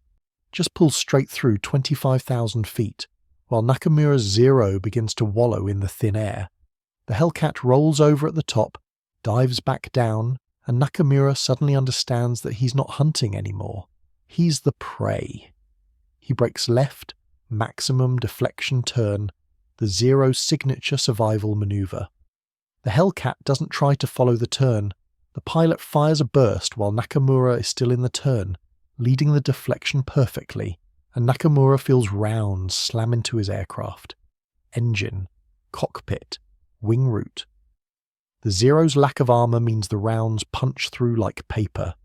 just pulls straight through 25,000 feet, while Nakamura's Zero begins to wallow in the thin air. The Hellcat rolls over at the top, dives back down, and Nakamura suddenly understands that he's not hunting anymore. He's the prey. He breaks left, maximum deflection turn, the Zero's signature survival maneuver. The Hellcat doesn't try to follow the turn. The pilot fires a burst while Nakamura is still in the turn, leading the deflection perfectly, and Nakamura feels rounds slam into his aircraft. Engine, cockpit, wing root. The Zero's lack of armour means the rounds punch through like paper.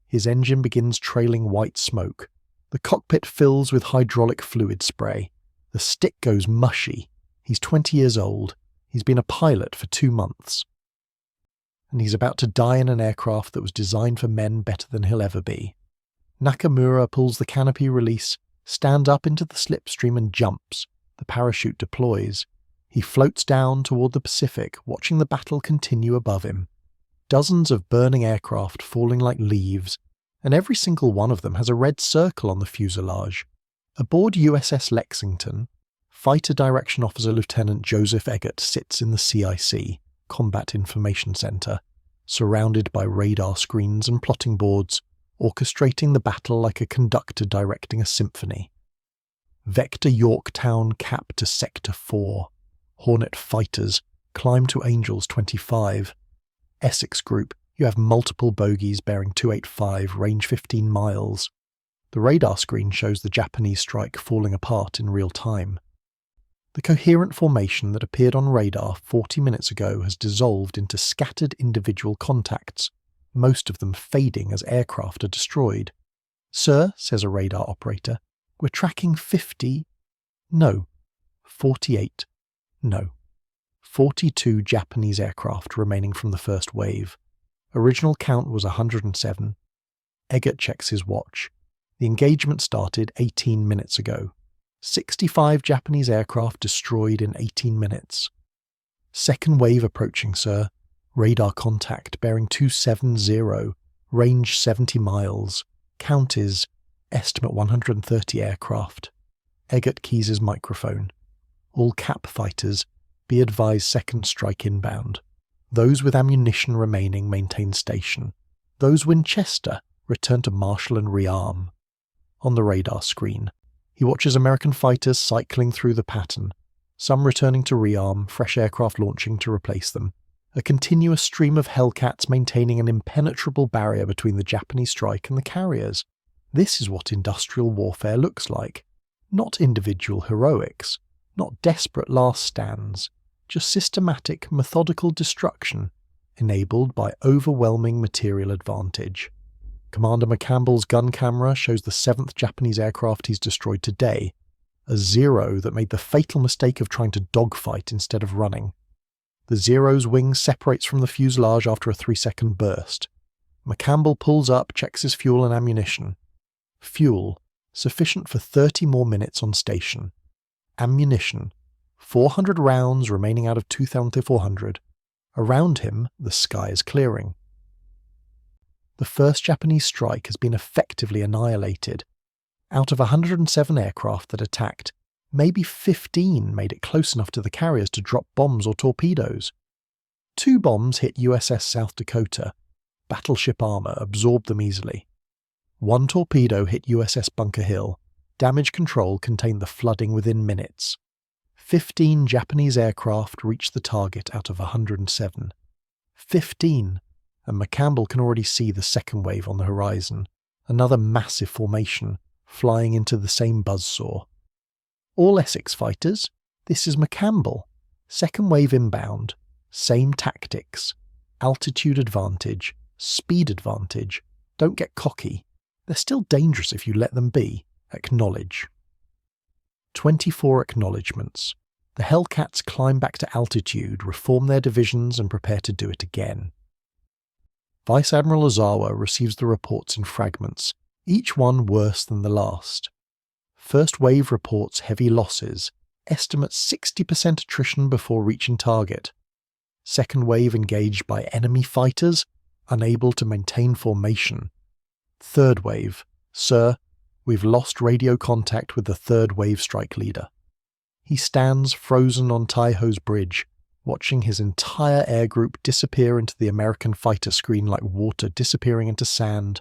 His engine begins trailing white smoke. The cockpit fills with hydraulic fluid spray. The stick goes mushy. He's 20 years old. He's been a pilot for 2 months. And he's about to die in an aircraft that was designed for men better than he'll ever be. Nakamura pulls the canopy release, stands up into the slipstream and jumps. The parachute deploys. He floats down toward the Pacific, watching the battle continue above him. Dozens of burning aircraft falling like leaves, and every single one of them has a red circle on the fuselage. Aboard USS Lexington, Fighter Direction Officer Lieutenant Joseph Eggert sits in the CIC, Combat Information Center, surrounded by radar screens and plotting boards, orchestrating the battle like a conductor directing a symphony. Vector Yorktown cap to Sector 4. Hornet fighters climb to Angels 25. Essex Group, you have multiple bogies bearing 285, range 15 miles. The radar screen shows the Japanese strike falling apart in real time. The coherent formation that appeared on radar 40 minutes ago has dissolved into scattered individual contacts, most of them fading as aircraft are destroyed. "Sir," says a radar operator, "we're tracking 50... no, 48... no. 42 Japanese aircraft remaining from the first wave. Original count was 107. Eggert checks his watch. The engagement started 18 minutes ago. 65 Japanese aircraft destroyed in 18 minutes. Second wave approaching, sir. Radar contact bearing 270, range 70 miles. Count is, estimate 130 aircraft. Eggert keys his microphone. All cap fighters, be advised second strike inbound. Those with ammunition remaining maintain station. Those Winchester return to marshal and rearm. On the radar screen, he watches American fighters cycling through the pattern, some returning to rearm, fresh aircraft launching to replace them. A continuous stream of Hellcats maintaining an impenetrable barrier between the Japanese strike and the carriers. This is what industrial warfare looks like. Not individual heroics, not desperate last stands, just systematic, methodical destruction, enabled by overwhelming material advantage. Commander McCampbell's gun camera shows the 7th Japanese aircraft he's destroyed today, a Zero that made the fatal mistake of trying to dogfight instead of running. The Zero's wing separates from the fuselage after a 3-second burst. McCampbell pulls up, checks his fuel and ammunition. Fuel, sufficient for 30 more minutes on station. Ammunition, 400 rounds remaining out of 2,400. Around him, the sky is clearing. The first Japanese strike has been effectively annihilated. Out of 107 aircraft that attacked, maybe 15 made it close enough to the carriers to drop bombs or torpedoes. 2 bombs hit USS South Dakota. Battleship armor absorbed them easily. 1 torpedo hit USS Bunker Hill. Damage control contained the flooding within minutes. 15 Japanese aircraft reached the target out of 107. 15! And McCampbell can already see the second wave on the horizon. Another massive formation, flying into the same buzzsaw. All Essex fighters, this is McCampbell. Second wave inbound. Same tactics. Altitude advantage. Speed advantage. Don't get cocky. They're still dangerous if you let them be. Acknowledge. 24 acknowledgements. The Hellcats climb back to altitude, reform their divisions and prepare to do it again. Vice Admiral Ozawa receives the reports in fragments, each one worse than the last. First wave reports heavy losses, estimates 60% attrition before reaching target. Second wave engaged by enemy fighters, unable to maintain formation. Third wave, sir, we've lost radio contact with the third wave strike leader. He stands frozen on Taiho's bridge, watching his entire air group disappear into the American fighter screen like water disappearing into sand.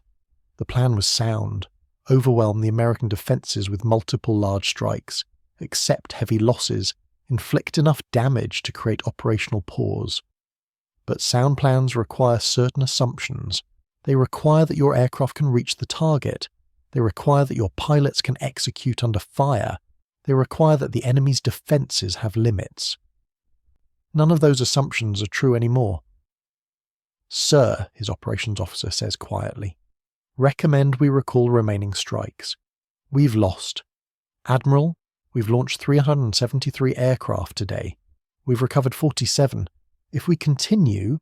The plan was sound, overwhelm the American defenses with multiple large strikes, accept heavy losses, inflict enough damage to create operational pause. But sound plans require certain assumptions. They require that your aircraft can reach the target. They require that your pilots can execute under fire. They require that the enemy's defenses have limits. None of those assumptions are true anymore. "Sir," his operations officer says quietly, "recommend we recall remaining strikes. We've lost. Admiral, we've launched 373 aircraft today. We've recovered 47. If we continue,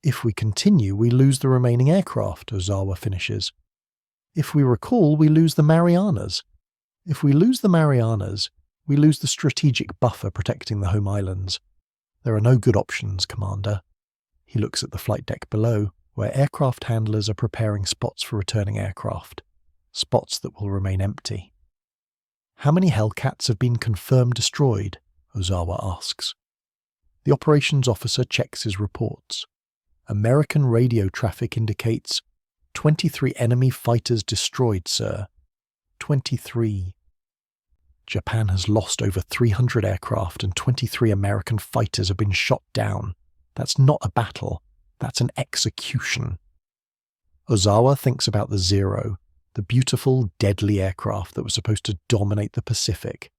we lose the remaining aircraft," Ozawa finishes. "If we recall, we lose the Marianas. If we lose the Marianas, we lose the strategic buffer protecting the home islands. There are no good options, Commander." He looks at the flight deck below, where aircraft handlers are preparing spots for returning aircraft, spots that will remain empty. "How many Hellcats have been confirmed destroyed?" Ozawa asks. The operations officer checks his reports. American radio traffic indicates 23 enemy fighters destroyed, sir. 23. Japan has lost over 300 aircraft and 23 American fighters have been shot down. That's not a battle. That's an execution. Ozawa thinks about the Zero, the beautiful, deadly aircraft that was supposed to dominate the Pacific.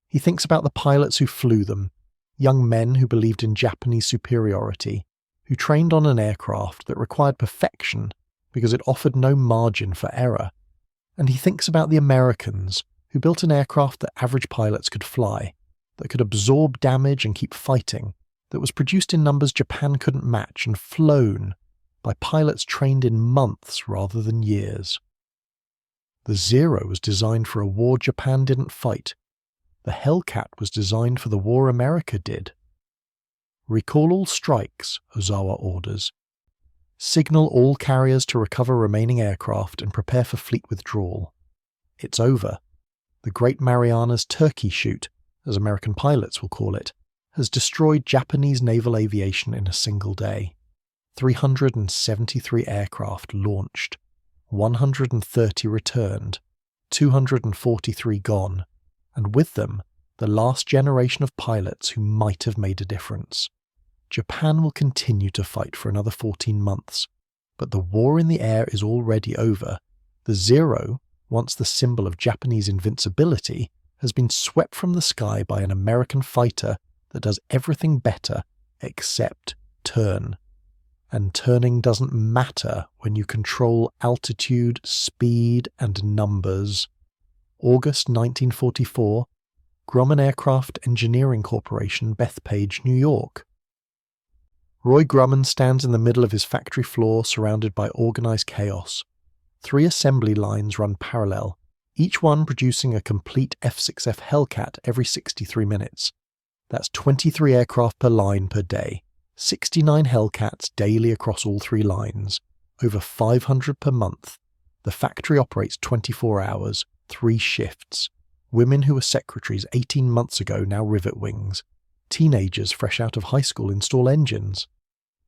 He thinks about the pilots who flew them, young men who believed in Japanese superiority, who trained on an aircraft that required perfection because it offered no margin for error. And he thinks about the Americans, who built an aircraft that average pilots could fly, that could absorb damage and keep fighting, that was produced in numbers Japan couldn't match and flown by pilots trained in months rather than years. The Zero was designed for a war Japan didn't fight. The Hellcat was designed for the war America did. "Recall all strikes," Ozawa orders. "Signal all carriers to recover remaining aircraft and prepare for fleet withdrawal. It's over. The Great Marianas Turkey Shoot, as American pilots will call it, has destroyed Japanese naval aviation in a single day. 373 aircraft launched, 130 returned, 243 gone, and with them, the last generation of pilots who might have made a difference. Japan will continue to fight for another 14 months, but the war in the air is already over. The Zero, once the symbol of Japanese invincibility, has been swept from the sky by an American fighter that does everything better except turn. And turning doesn't matter when you control altitude, speed, and numbers. August 1944, Grumman Aircraft Engineering Corporation, Bethpage, New York. Roy Grumman stands in the middle of his factory floor surrounded by organized chaos. 3 assembly lines run parallel, each one producing a complete F6F Hellcat every 63 minutes. That's 23 aircraft per line per day, 69 Hellcats daily across all 3 lines, over 500 per month. The factory operates 24 hours, 3 shifts. Women who were secretaries 18 months ago now rivet wings. Teenagers fresh out of high school install engines.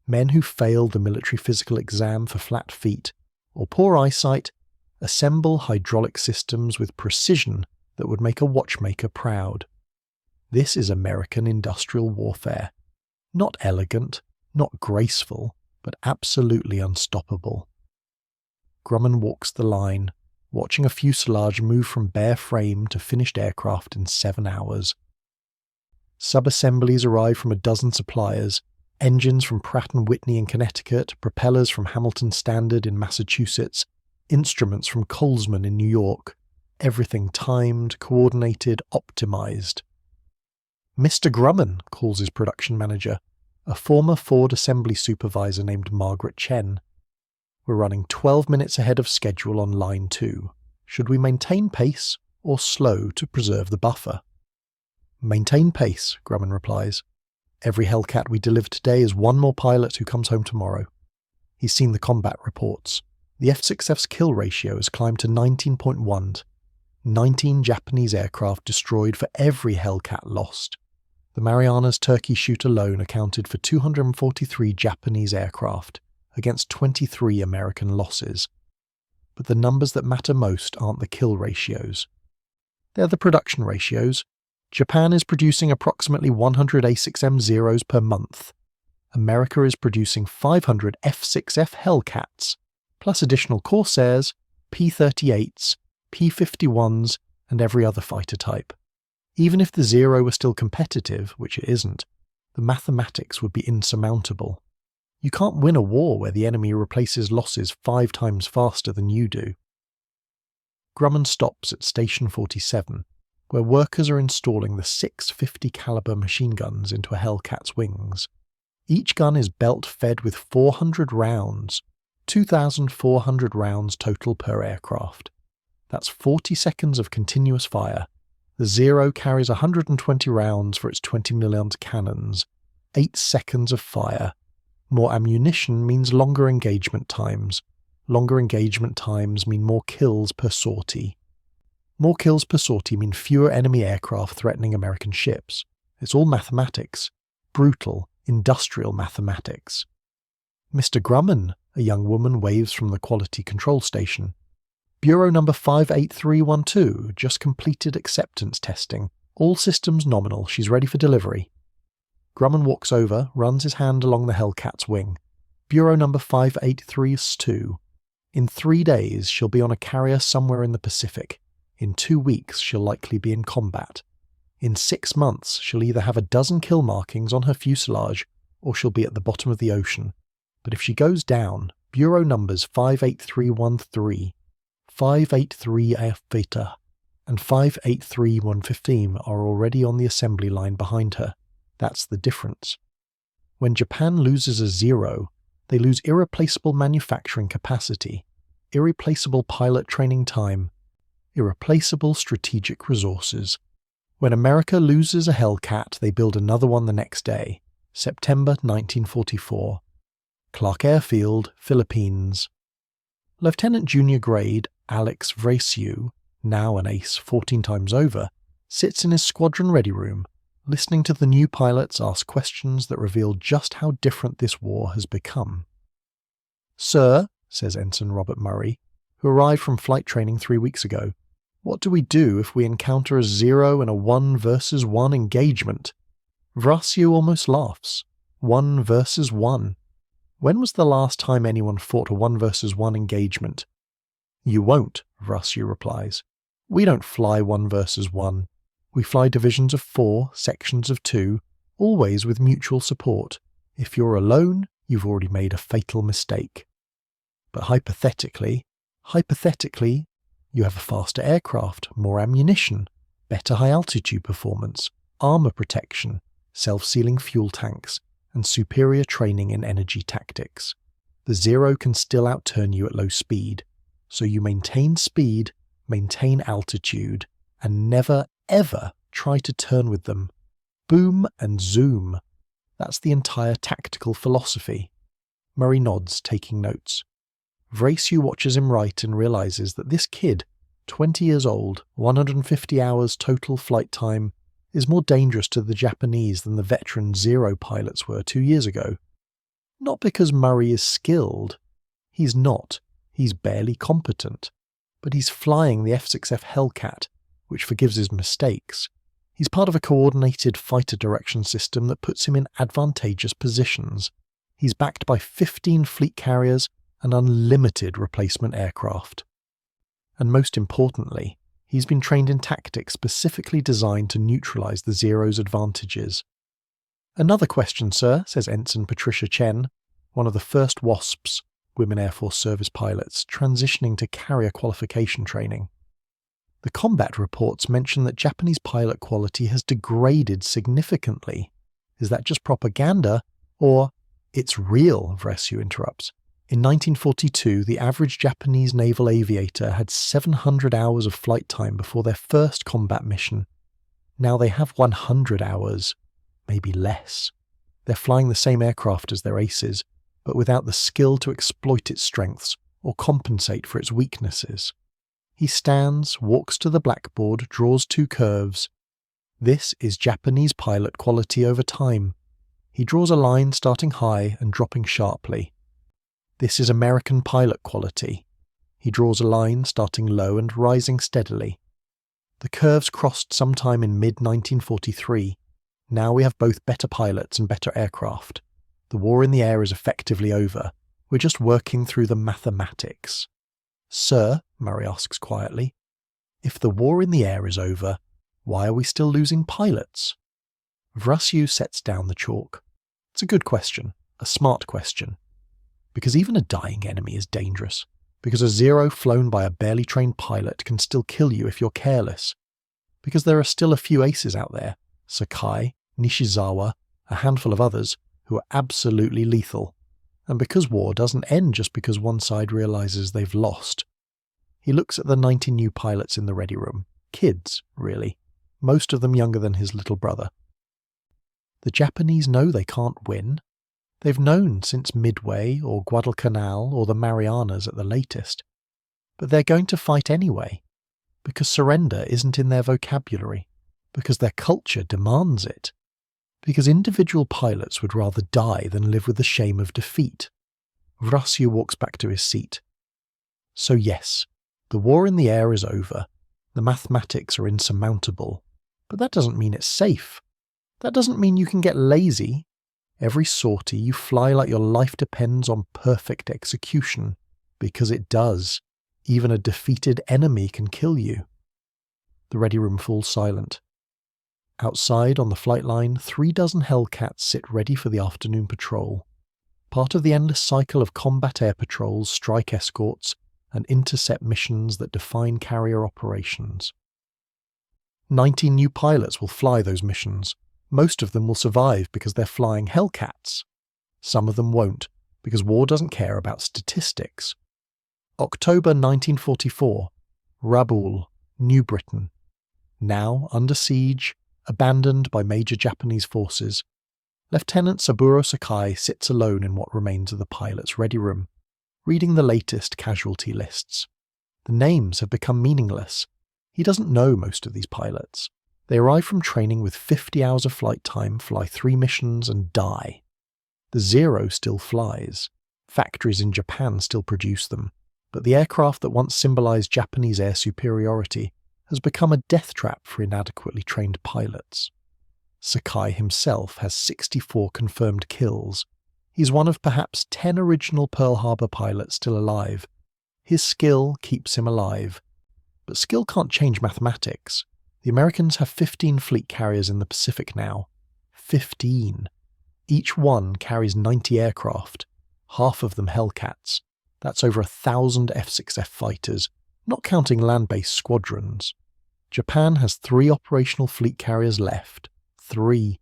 Men who failed the military physical exam for flat feet or poor eyesight assemble hydraulic systems with precision that would make a watchmaker proud. This is American industrial warfare. Not elegant, not graceful, but absolutely unstoppable. Grumman walks the line, watching a fuselage move from bare frame to finished aircraft in 7 hours. Sub-assemblies arrive from a dozen suppliers, engines from Pratt & Whitney in Connecticut, propellers from Hamilton Standard in Massachusetts, instruments from Colesman in New York, everything timed, coordinated, optimized. "Mr. Grumman," calls his production manager, a former Ford assembly supervisor named Margaret Chen. "We're running 12 minutes ahead of schedule on line 2. Should we maintain pace or slow to preserve the buffer?" "Maintain pace," Grumman replies. "Every Hellcat we deliver today is 1 more pilot who comes home tomorrow." He's seen the combat reports. The F6F's kill ratio has climbed to 19.1. 19 Japanese aircraft destroyed for every Hellcat lost. The Marianas Turkey Shoot alone accounted for 243 Japanese aircraft, against 23 American losses. but the numbers that matter most aren't the kill ratios. They're the production ratios. Japan is producing approximately 100 A6M0s per month. America is producing 500 F6F Hellcats, plus additional Corsairs, P-38s, P-51s, and every other fighter type. Even if the Zero were still competitive, which it isn't, the mathematics would be insurmountable. You can't win a war where the enemy replaces losses 5 times faster than you do. Grumman stops at Station 47, where workers are installing the 6 50 caliber machine guns into a Hellcat's wings. Each gun is belt-fed with 400 rounds, 2,400 rounds total per aircraft. That's 40 seconds of continuous fire. The Zero carries 120 rounds for its 20mm cannons, 8 seconds of fire. More ammunition means longer engagement times. Longer engagement times mean more kills per sortie. More kills per sortie mean fewer enemy aircraft threatening American ships. It's all mathematics. Brutal, industrial mathematics. Mr. Grumman, a young woman waves from the quality control station. Bureau number 58312 just completed acceptance testing. All systems nominal. She's ready for delivery. Grumman walks over, runs his hand along the Hellcat's wing. Bureau number 583-2. In 3 days, she'll be on a carrier somewhere in the Pacific. In 2 weeks, she'll likely be in combat. In 6 months, she'll either have a dozen kill markings on her fuselage, or she'll be at the bottom of the ocean. But if she goes down, Bureau numbers 58313, 583 and 583-115 are already on the assembly line behind her. That's the difference. When Japan loses a Zero, they lose irreplaceable manufacturing capacity, irreplaceable pilot training time, irreplaceable strategic resources. When America loses a Hellcat, they build another one the next day, September 1944. Clark Airfield, Philippines. Lieutenant Junior Grade Alex Vrasiu, now an ace 14 times over, sits in his squadron ready room, listening to the new pilots ask questions that reveal just how different this war has become. "Sir," says Ensign Robert Murray, who arrived from flight training 3 weeks ago, "what do we do if we encounter a Zero in a 1 versus 1 engagement?" Vrasiu almost laughs. 1 versus 1. When was the last time anyone fought a 1 versus 1 engagement? "You won't," Vrasiu replies. "We don't fly 1 versus 1. We fly divisions of 4, sections of 2, always with mutual support. If you're alone, you've already made a fatal mistake. But hypothetically, you have a faster aircraft, more ammunition, better high-altitude performance, armor protection, self-sealing fuel tanks, and superior training in energy tactics. The Zero can still outturn you at low speed, so you maintain speed, maintain altitude, and never, ever try to turn with them. Boom and zoom. That's the entire tactical philosophy." Murray nods, taking notes. Vrasiu watches him write and realizes that this kid, 20 years old, 150 hours total flight time, is more dangerous to the Japanese than the veteran Zero pilots were 2 years ago. Not because Murray is skilled. He's not. He's barely competent. But he's flying the F6F Hellcat, which forgives his mistakes. He's part of a coordinated fighter direction system that puts him in advantageous positions. He's backed by 15 fleet carriers and unlimited replacement aircraft. And most importantly, he's been trained in tactics specifically designed to neutralize the Zero's advantages. "Another question, sir," says Ensign Patricia Chen, one of the first WASPs, Women Air Force Service pilots, transitioning to carrier qualification training. "The combat reports mention that Japanese pilot quality has degraded significantly. Is that just propaganda, or—" "It's real," Vrasiu interrupts. "In 1942, the average Japanese naval aviator had 700 hours of flight time before their first combat mission. Now they have 100 hours, maybe less. They're flying the same aircraft as their aces, but without the skill to exploit its strengths or compensate for its weaknesses." He stands, walks to the blackboard, draws 2 curves. This is Japanese pilot quality over time. He draws a line starting high and dropping sharply. This is American pilot quality. He draws a line starting low and rising steadily. The curves crossed sometime in mid-1943. Now we have both better pilots and better aircraft. The war in the air is effectively over. We're just working through the mathematics. Sir, Murray asks quietly, if the war in the air is over, why are we still losing pilots? Vrasiu sets down the chalk. It's a good question, a smart question. Because even a dying enemy is dangerous. Because a Zero flown by a barely trained pilot can still kill you if you're careless. Because there are still a few aces out there, Sakai, Nishizawa, a handful of others, who are absolutely lethal. And because war doesn't end just because one side realizes they've lost. He looks at the 90 new pilots in the ready room. Kids, really. Most of them younger than his little brother. The Japanese know they can't win. They've known since Midway or Guadalcanal or the Marianas at the latest. But they're going to fight anyway. Because surrender isn't in their vocabulary. Because their culture demands it. Because individual pilots would rather die than live with the shame of defeat. Vrasiu walks back to his seat. So yes, the war in the air is over. The mathematics are insurmountable. But that doesn't mean it's safe. That doesn't mean you can get lazy. Every sortie you fly like your life depends on perfect execution. Because it does. Even a defeated enemy can kill you. The ready room falls silent. Outside, on the flight line, 36 Hellcats sit ready for the afternoon patrol. Part of the endless cycle of combat air patrols, strike escorts, and intercept missions that define carrier operations. 19 new pilots will fly those missions. Most of them will survive because they're flying Hellcats. Some of them won't, because war doesn't care about statistics. October 1944, Rabaul, New Britain. Now under siege, abandoned by major Japanese forces, Lieutenant Saburo Sakai sits alone in what remains of the pilot's ready room, reading the latest casualty lists. The names have become meaningless. He doesn't know most of these pilots. They arrive from training with 50 hours of flight time, fly 3 missions, and die. The Zero still flies. Factories in Japan still produce them. But the aircraft that once symbolized Japanese air superiority has become a death trap for inadequately trained pilots. Sakai himself has 64 confirmed kills. He's one of perhaps 10 original Pearl Harbor pilots still alive. His skill keeps him alive. But skill can't change mathematics. The Americans have 15 fleet carriers in the Pacific now. 15. Each one carries 90 aircraft, half of them Hellcats. That's over 1,000 F6F fighters, not counting land-based squadrons. Japan has 3 operational fleet carriers left. 3.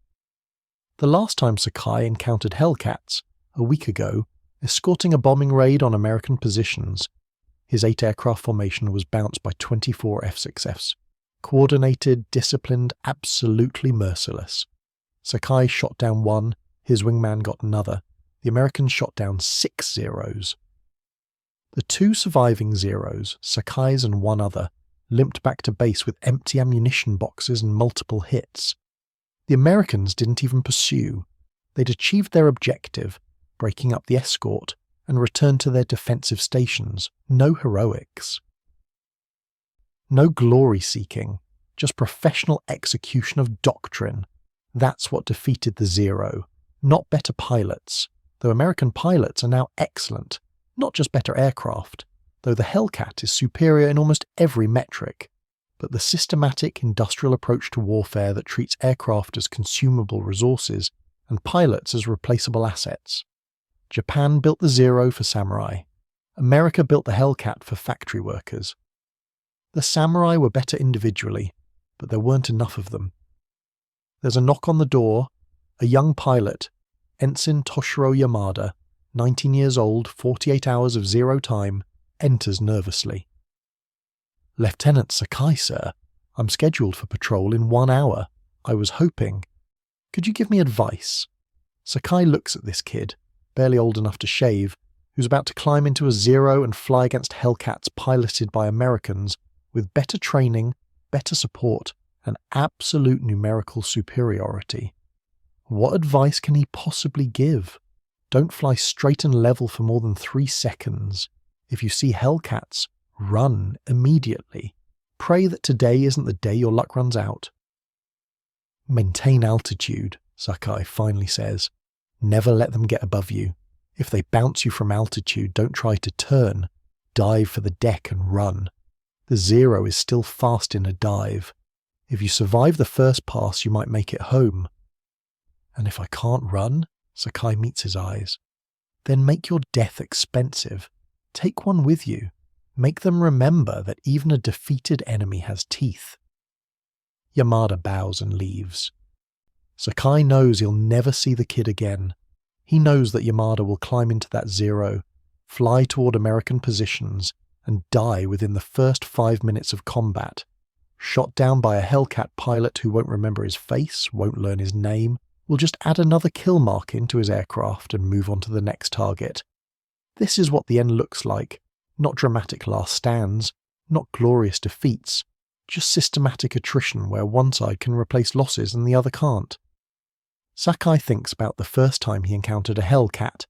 The last time Sakai encountered Hellcats, a week ago, escorting a bombing raid on American positions, his 8-aircraft formation was bounced by 24 F6Fs. Coordinated, disciplined, absolutely merciless. Sakai shot down 1, his wingman got another. The Americans shot down 6 Zeros. The 2 surviving Zeros, Sakai's and 1 other, limped back to base with empty ammunition boxes and multiple hits. The Americans didn't even pursue. They'd achieved their objective, breaking up the escort, and returned to their defensive stations. No heroics. No glory-seeking, just professional execution of doctrine. That's what defeated the Zero, not better pilots, though American pilots are now excellent. Not just better aircraft, though the Hellcat is superior in almost every metric, but the systematic industrial approach to warfare that treats aircraft as consumable resources and pilots as replaceable assets. Japan built the Zero for samurai. America built the Hellcat for factory workers. The samurai were better individually, but there weren't enough of them. There's a knock on the door. A young pilot, Ensign Toshiro Yamada, 19 years old, 48 hours of Zero time, enters nervously. "Lieutenant Sakai, sir. I'm scheduled for patrol in 1 hour. I was hoping. Could you give me advice?" Sakai looks at this kid, barely old enough to shave, who's about to climb into a Zero and fly against Hellcats piloted by Americans with better training, better support, and absolute numerical superiority. What advice can he possibly give? Don't fly straight and level for more than 3 seconds. If you see Hellcats, run immediately. Pray that today isn't the day your luck runs out. Maintain altitude, Sakai finally says. Never let them get above you. If they bounce you from altitude, don't try to turn. Dive for the deck and run. The Zero is still fast in a dive. If you survive the first pass, you might make it home. And if I can't run? Sakai meets his eyes. Then make your death expensive. Take one with you. Make them remember that even a defeated enemy has teeth. Yamada bows and leaves. Sakai knows he'll never see the kid again. He knows that Yamada will climb into that Zero, fly toward American positions, and die within the first 5 minutes of combat. Shot down by a Hellcat pilot who won't remember his face, won't learn his name, will just add another kill mark into his aircraft and move on to the next target. This is what the end looks like. Not dramatic last stands, not glorious defeats, just systematic attrition where one side can replace losses and the other can't. Sakai thinks about the first time he encountered a Hellcat,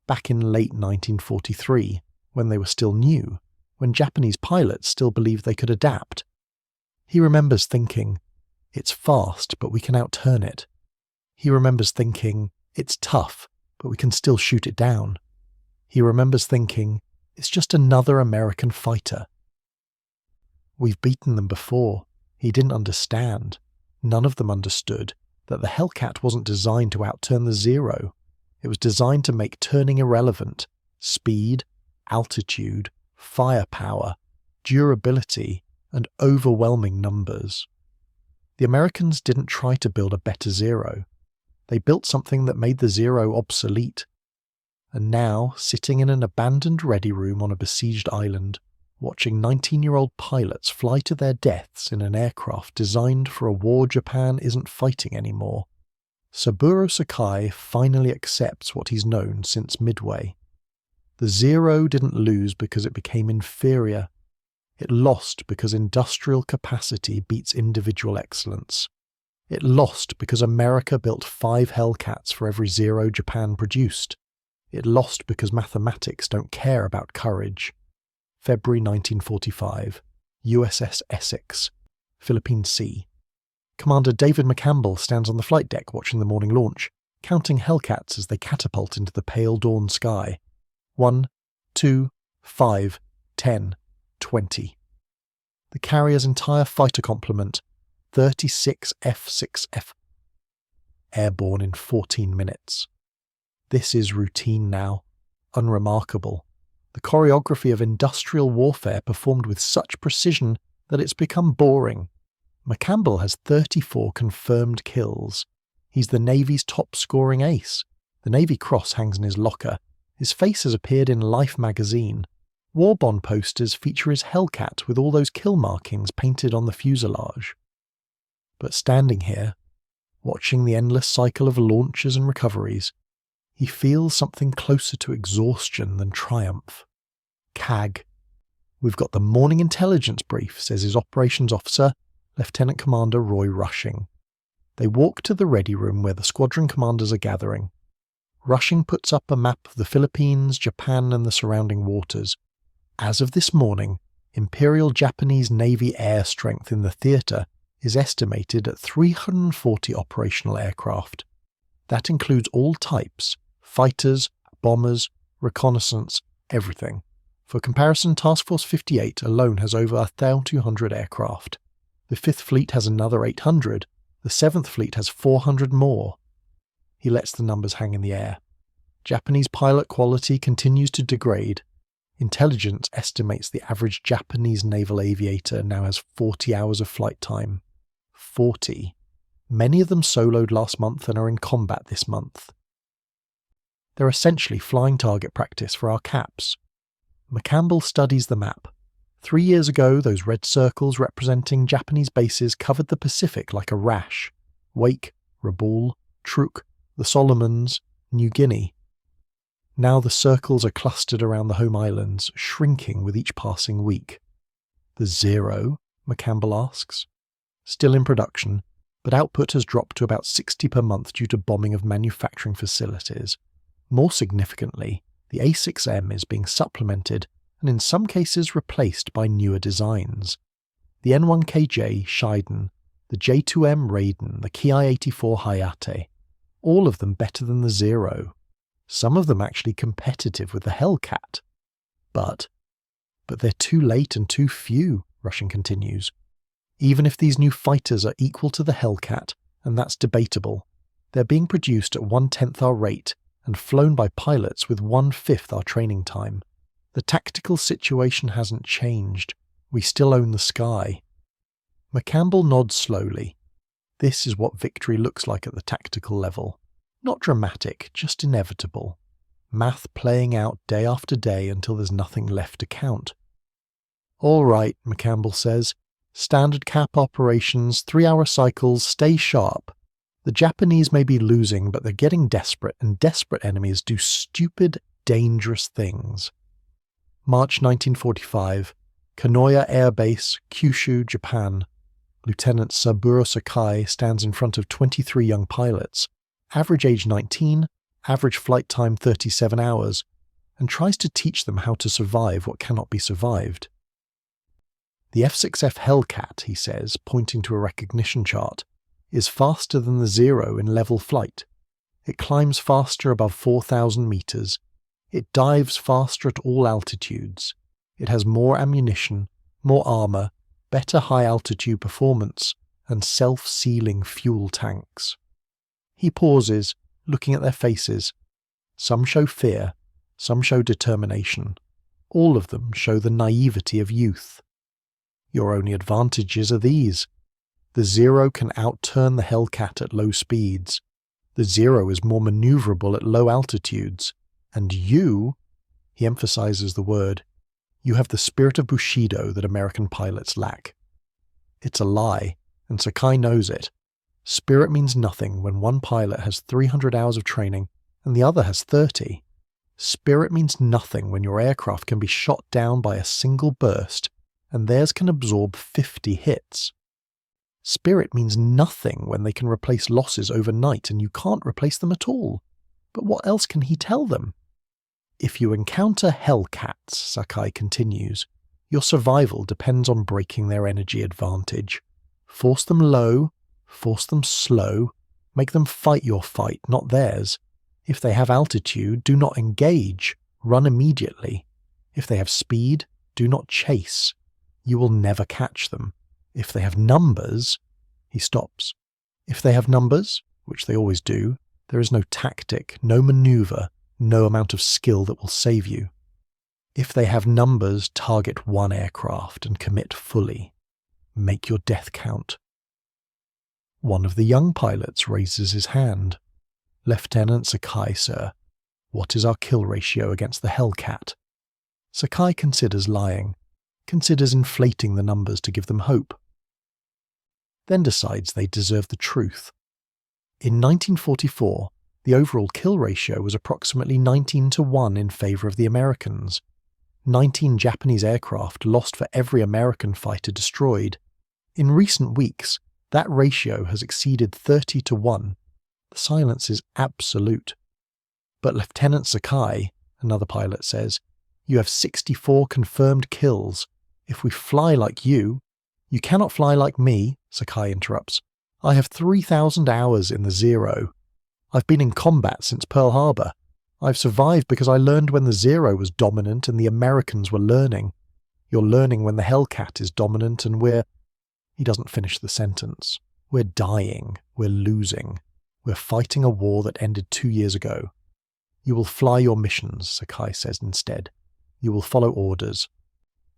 back in late 1943, when they were still new, when Japanese pilots still believed they could adapt. He remembers thinking, it's fast, but we can outturn it. He remembers thinking, it's tough, but we can still shoot it down. He remembers thinking, it's just another American fighter. We've beaten them before. He didn't understand. None of them understood that the Hellcat wasn't designed to outturn the Zero. It was designed to make turning irrelevant. Speed, altitude, firepower, durability, and overwhelming numbers. The Americans didn't try to build a better Zero. They built something that made the Zero obsolete. And now, sitting in an abandoned ready room on a besieged island, watching 19-year-old pilots fly to their deaths in an aircraft designed for a war Japan isn't fighting anymore, Saburo Sakai finally accepts what he's known since Midway. The Zero didn't lose because it became inferior. It lost because industrial capacity beats individual excellence. It lost because America built 5 Hellcats for every Zero Japan produced. It lost because mathematics don't care about courage. February 1945, USS Essex, Philippine Sea. Commander David McCampbell stands on the flight deck watching the morning launch, counting Hellcats as they catapult into the pale dawn sky. 1, 2, 5, 10, 20. The carrier's entire fighter complement, 36 F6F, airborne in 14 minutes. This is routine now, unremarkable. The choreography of industrial warfare performed with such precision that it's become boring. McCampbell has 34 confirmed kills. He's the Navy's top-scoring ace. The Navy Cross hangs in his locker. His face has appeared in Life magazine. War bond posters feature his Hellcat with all those kill markings painted on the fuselage. But standing here, watching the endless cycle of launches and recoveries, he feels something closer to exhaustion than triumph. CAG. We've got the morning intelligence brief, says his operations officer, Lieutenant Commander Roy Rushing. They walk to the ready room where the squadron commanders are gathering. Rushing puts up a map of the Philippines, Japan, and the surrounding waters. As of this morning, Imperial Japanese Navy air strength in the theatre is estimated at 340 operational aircraft. That includes all types: fighters, bombers, reconnaissance, everything. For comparison, Task Force 58 alone has over 1,200 aircraft. The 5th Fleet has another 800. The 7th Fleet has 400 more. He lets the numbers hang in the air. Japanese pilot quality continues to degrade. Intelligence estimates the average Japanese naval aviator now has 40 hours of flight time. 40. Many of them soloed last month and are in combat this month. They're essentially flying target practice for our caps. McCampbell studies the map. 3 years ago, those red circles representing Japanese bases covered the Pacific like a rash. Wake, Rabaul, Truk, the Solomons, New Guinea. Now the circles are clustered around the home islands, shrinking with each passing week. The Zero? McCampbell asks. Still in production, but output has dropped to about 60 per month due to bombing of manufacturing facilities. More significantly, the A6M is being supplemented and in some cases replaced by newer designs. The N1KJ Shiden, the J2M Raiden, the Ki-84 Hayate, all of them better than the Zero. Some of them actually competitive with the Hellcat. But they're too late and too few, Russian continues. Even if these new fighters are equal to the Hellcat, and that's debatable, they're being produced at 1/10 our rate and flown by pilots with 1/5 our training time. The tactical situation hasn't changed. We still own the sky. McCampbell nods slowly. This is what victory looks like at the tactical level. Not dramatic, just inevitable. Math playing out day after day until there's nothing left to count. All right, McCampbell says. Standard cap operations, 3-hour cycles, stay sharp. The Japanese may be losing, but they're getting desperate, and desperate enemies do stupid, dangerous things. March 1945, Kanoya Air Base, Kyushu, Japan. Lieutenant Saburo Sakai stands in front of 23 young pilots, average age 19, average flight time 37 hours, and tries to teach them how to survive what cannot be survived. The F6F Hellcat, he says, pointing to a recognition chart, is faster than the Zero in level flight. It climbs faster above 4,000 meters. It dives faster at all altitudes. It has more ammunition, more armor, better high-altitude performance, and self-sealing fuel tanks. He pauses, looking at their faces. Some show fear, some show determination. All of them show the naivety of youth. Your only advantages are these. The Zero can outturn the Hellcat at low speeds. The Zero is more maneuverable at low altitudes. And you, he emphasizes the word, you have the spirit of Bushido that American pilots lack. It's a lie, and Sakai knows it. Spirit means nothing when one pilot has 300 hours of training and the other has 30. Spirit means nothing when your aircraft can be shot down by a single burst and theirs can absorb 50 hits. Spirit means nothing when they can replace losses overnight and you can't replace them at all. But what else can he tell them? If you encounter Hellcats, Sakai continues, your survival depends on breaking their energy advantage. Force them low, force them slow, make them fight your fight, not theirs. If they have altitude, do not engage, run immediately. If they have speed, do not chase. You will never catch them. If they have numbers, he stops. If they have numbers, which they always do, there is no tactic, no maneuver, no amount of skill that will save you. If they have numbers, target one aircraft and commit fully. Make your death count. One of the young pilots raises his hand. Lieutenant Sakai, sir. What is our kill ratio against the Hellcat? Sakai considers lying, considers inflating the numbers to give them hope. Then decides they deserve the truth. In 1944, the overall kill ratio was approximately 19-1 in favor of the Americans. 19 Japanese aircraft lost for every American fighter destroyed. In recent weeks, that ratio has exceeded 30-1. The silence is absolute. But Lieutenant Sakai, another pilot says, you have 64 confirmed kills. If we fly like you... You cannot fly like me, Sakai interrupts. I have 3,000 hours in the Zero. I've been in combat since Pearl Harbor. I've survived because I learned when the Zero was dominant and the Americans were learning. You're learning when the Hellcat is dominant and we're... He doesn't finish the sentence. We're dying. We're losing. We're fighting a war that ended 2 years ago. You will fly your missions, Sakai says instead. You will follow orders.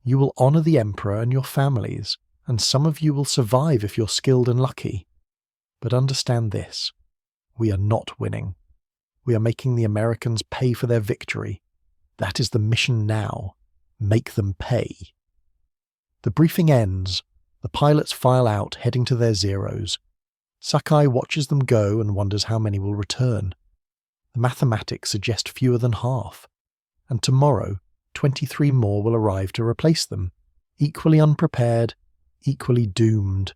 You will honor the Emperor and your families, and some of you will survive if you're skilled and lucky. But understand this. We are not winning. We are making the Americans pay for their victory. That is the mission now. Make them pay. The briefing ends. The pilots file out, heading to their Zeros. Sakai watches them go and wonders how many will return. The mathematics suggest fewer than half. And tomorrow, 23 more will arrive to replace them, equally unprepared, equally doomed.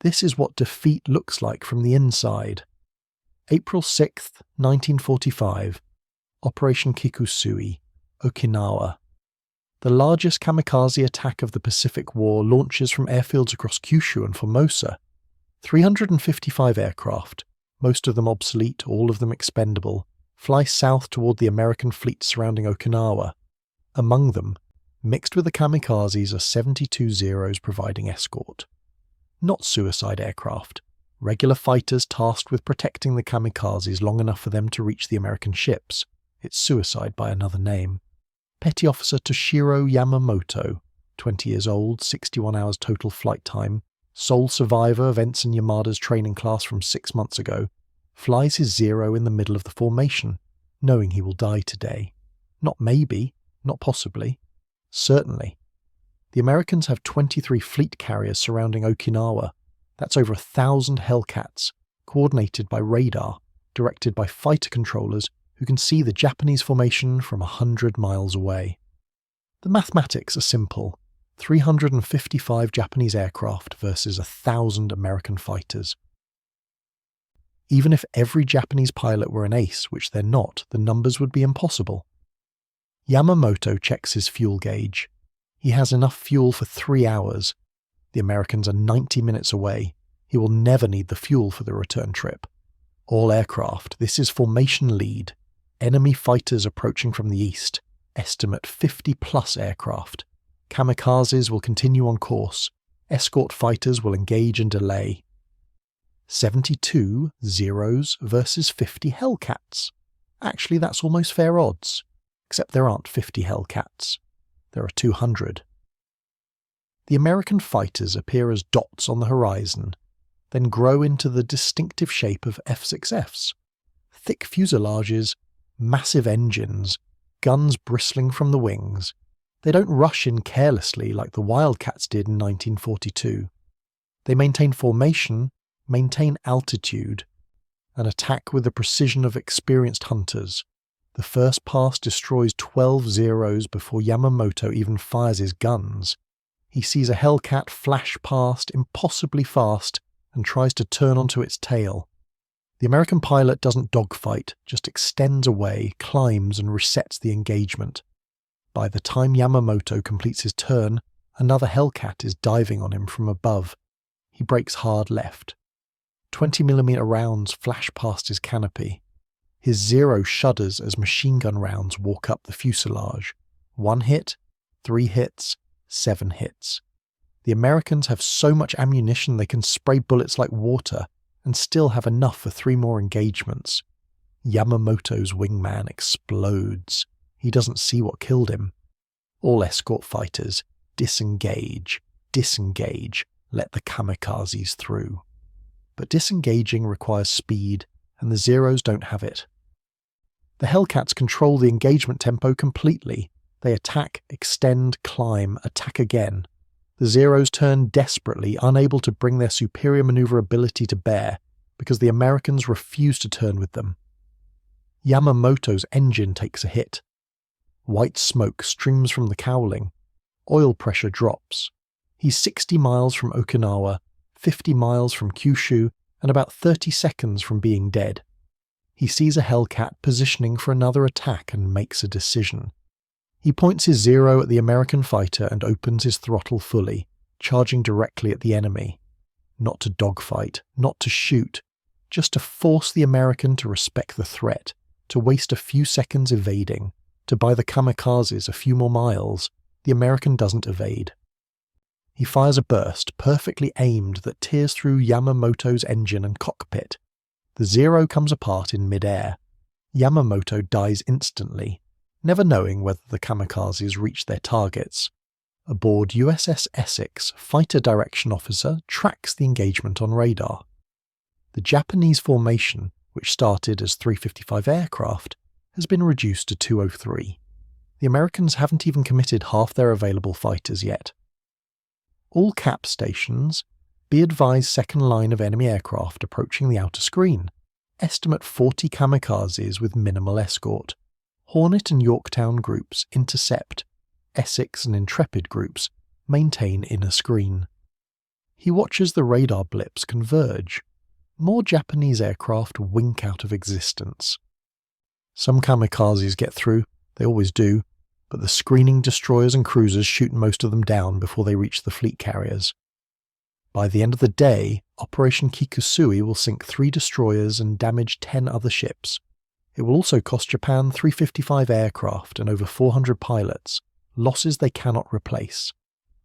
This is what defeat looks like from the inside. April 6th, 1945. Operation Kikusui, Okinawa. The largest kamikaze attack of the Pacific War launches from airfields across Kyushu and Formosa. 355 aircraft, most of them obsolete, all of them expendable, fly south toward the American fleet surrounding Okinawa. Among them, mixed with the kamikazes, are 72 Zeros providing escort. Not suicide aircraft, regular fighters tasked with protecting the kamikazes long enough for them to reach the American ships. It's suicide by another name. Petty Officer Toshiro Yamamoto, 20 years old, 61 hours total flight time, sole survivor of Ensign Yamada's training class from 6 months ago, flies his Zero in the middle of the formation, knowing he will die today. Not maybe, not possibly, certainly. The Americans have 23 fleet carriers surrounding Okinawa. That's over 1,000 Hellcats, coordinated by radar, directed by fighter controllers who can see the Japanese formation from 100 miles away. The mathematics are simple. 355 Japanese aircraft versus 1,000 American fighters. Even if every Japanese pilot were an ace, which they're not, the numbers would be impossible. Yamamoto checks his fuel gauge. He has enough fuel for 3 hours. The Americans are 90 minutes away. He will never need the fuel for the return trip. All aircraft, this is formation lead. Enemy fighters approaching from the east. Estimate 50-plus aircraft. Kamikazes will continue on course. Escort fighters will engage and delay. 72 Zeros versus 50 Hellcats. Actually, that's almost fair odds. Except there aren't 50 Hellcats. There are 200. The American fighters appear as dots on the horizon, then grow into the distinctive shape of F6Fs. Thick fuselages, massive engines, guns bristling from the wings. They don't rush in carelessly like the Wildcats did in 1942. They maintain formation, maintain altitude, and attack with the precision of experienced hunters. The first pass destroys 12 Zeros before Yamamoto even fires his guns. He sees a Hellcat flash past impossibly fast and tries to turn onto its tail. The American pilot doesn't dogfight, just extends away, climbs and resets the engagement. By the time Yamamoto completes his turn, another Hellcat is diving on him from above. He brakes hard left. 20mm rounds flash past his canopy. His Zero shudders as machine gun rounds walk up the fuselage. 1 hit, 3 hits, 7 hits. The Americans have so much ammunition they can spray bullets like water and still have enough for 3 more engagements. Yamamoto's wingman explodes. He doesn't see what killed him. All escort fighters, disengage, disengage, let the kamikazes through. But disengaging requires speed, and the Zeros don't have it. The Hellcats control the engagement tempo completely. They attack, extend, climb, attack again. The Zeros turn desperately, unable to bring their superior maneuverability to bear, because the Americans refuse to turn with them. Yamamoto's engine takes a hit. White smoke streams from the cowling. Oil pressure drops. He's 60 miles from Okinawa, 50 miles from Kyushu, and about 30 seconds from being dead. He sees a Hellcat positioning for another attack and makes a decision. He points his Zero at the American fighter and opens his throttle fully, charging directly at the enemy. Not to dogfight, not to shoot, just to force the American to respect the threat, to waste a few seconds evading, to buy the kamikazes a few more miles. The American doesn't evade. He fires a burst, perfectly aimed, that tears through Yamamoto's engine and cockpit. The Zero comes apart in mid-air. Yamamoto dies instantly, never knowing whether the kamikazes reach their targets. Aboard USS Essex, fighter direction officer tracks the engagement on radar. The Japanese formation, which started as 355 aircraft, has been reduced to 203. The Americans haven't even committed half their available fighters yet. All cap stations, be advised second line of enemy aircraft approaching the outer screen. Estimate 40 kamikazes with minimal escort. Hornet and Yorktown groups intercept. Essex and Intrepid groups maintain inner screen. He watches the radar blips converge. More Japanese aircraft wink out of existence. Some kamikazes get through, they always do. but the screening destroyers and cruisers shoot most of them down before they reach the fleet carriers. By the end of the day, Operation Kikusui will sink 3 destroyers and damage 10 other ships. It will also cost Japan 355 aircraft and over 400 pilots, losses they cannot replace.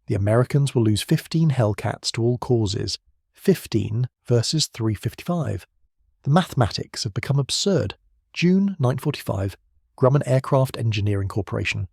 The Americans will lose 15 Hellcats to all causes, 15 versus 355. The mathematics have become absurd. June 1945, Grumman Aircraft Engineering Corporation.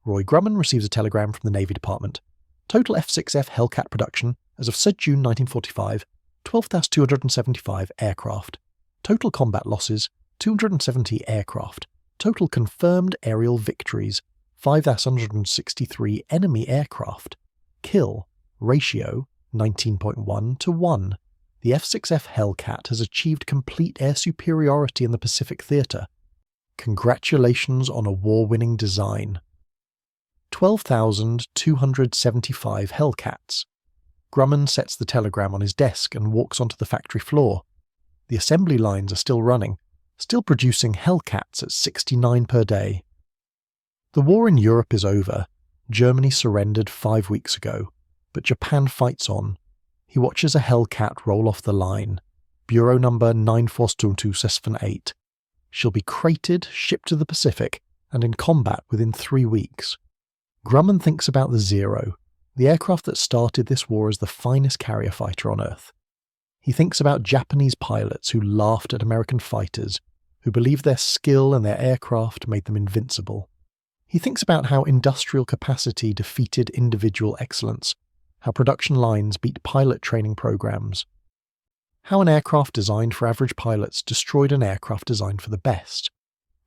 Roy Grumman receives a telegram from the Navy Department. Total F6F Hellcat production, as of said June 1945, 12,275 aircraft. Total combat losses, 270 aircraft. Total confirmed aerial victories, 5,163 enemy aircraft. Kill ratio 19.1 to 1. The F6F Hellcat has achieved complete air superiority in the Pacific Theatre. Congratulations on a war-winning design. 12,275 Hellcats. Grumman sets the telegram on his desk and walks onto the factory floor. The assembly lines are still running, still producing Hellcats at 69 per day. The war in Europe is over. Germany surrendered 5 weeks ago, but Japan fights on. He watches a Hellcat roll off the line. Bureau number 94268. She'll be crated, shipped to the Pacific, and in combat within 3 weeks. Grumman thinks about the Zero, the aircraft that started this war as the finest carrier fighter on Earth. He thinks about Japanese pilots who laughed at American fighters, who believed their skill and their aircraft made them invincible. He thinks about how industrial capacity defeated individual excellence, how production lines beat pilot training programs, how an aircraft designed for average pilots destroyed an aircraft designed for the best.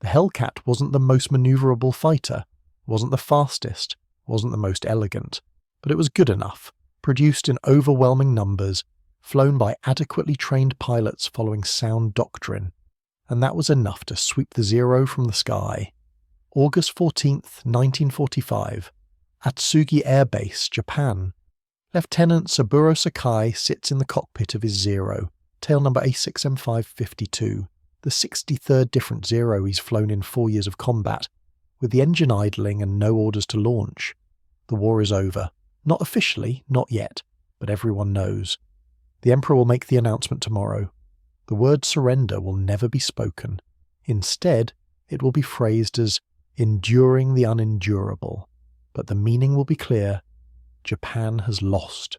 The Hellcat wasn't the most maneuverable fighter, wasn't the fastest, wasn't the most elegant, but it was good enough, produced in overwhelming numbers, flown by adequately trained pilots following sound doctrine, and that was enough to sweep the Zero from the sky. August 14th, 1945, Atsugi Air Base, Japan. Lieutenant Saburo Sakai sits in the cockpit of his Zero, tail number A6M552, the 63rd different Zero he's flown in 4 years of combat, with the engine idling and no orders to launch. The war is over. Not officially, not yet, but everyone knows. The Emperor will make the announcement tomorrow. The word surrender will never be spoken. Instead, it will be phrased as enduring the unendurable, but the meaning will be clear. Japan has lost.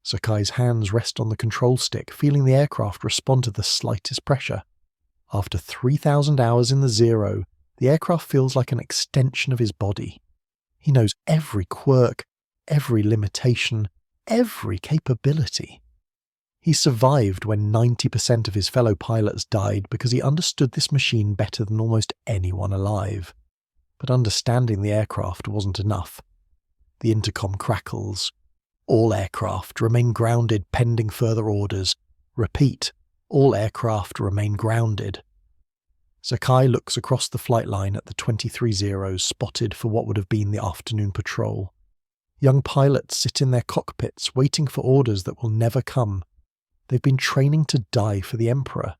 Sakai's hands rest on the control stick, feeling the aircraft respond to the slightest pressure. After 3,000 hours in the Zero, the aircraft feels like an extension of his body. He knows every quirk, every limitation, every capability. He survived when 90% of his fellow pilots died because he understood this machine better than almost anyone alive. But understanding the aircraft wasn't enough. The intercom crackles. All aircraft remain grounded pending further orders. Repeat, all aircraft remain grounded. Sakai looks across the flight line at the 23 Zeros spotted for what would have been the afternoon patrol. Young pilots sit in their cockpits waiting for orders that will never come. They've been training to die for the Emperor.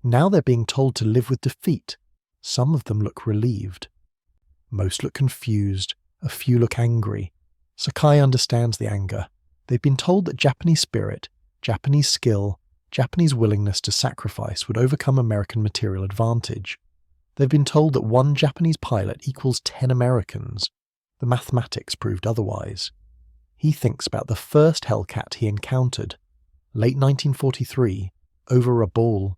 Now they're being told to live with defeat. Some of them look relieved. Most look confused. A few look angry. Sakai understands the anger. They've been told that Japanese spirit, Japanese skill, Japanese willingness to sacrifice would overcome American material advantage. They've been told that 1 Japanese pilot equals 10 Americans. The mathematics proved otherwise. He thinks about the first Hellcat he encountered, late 1943, over a ball.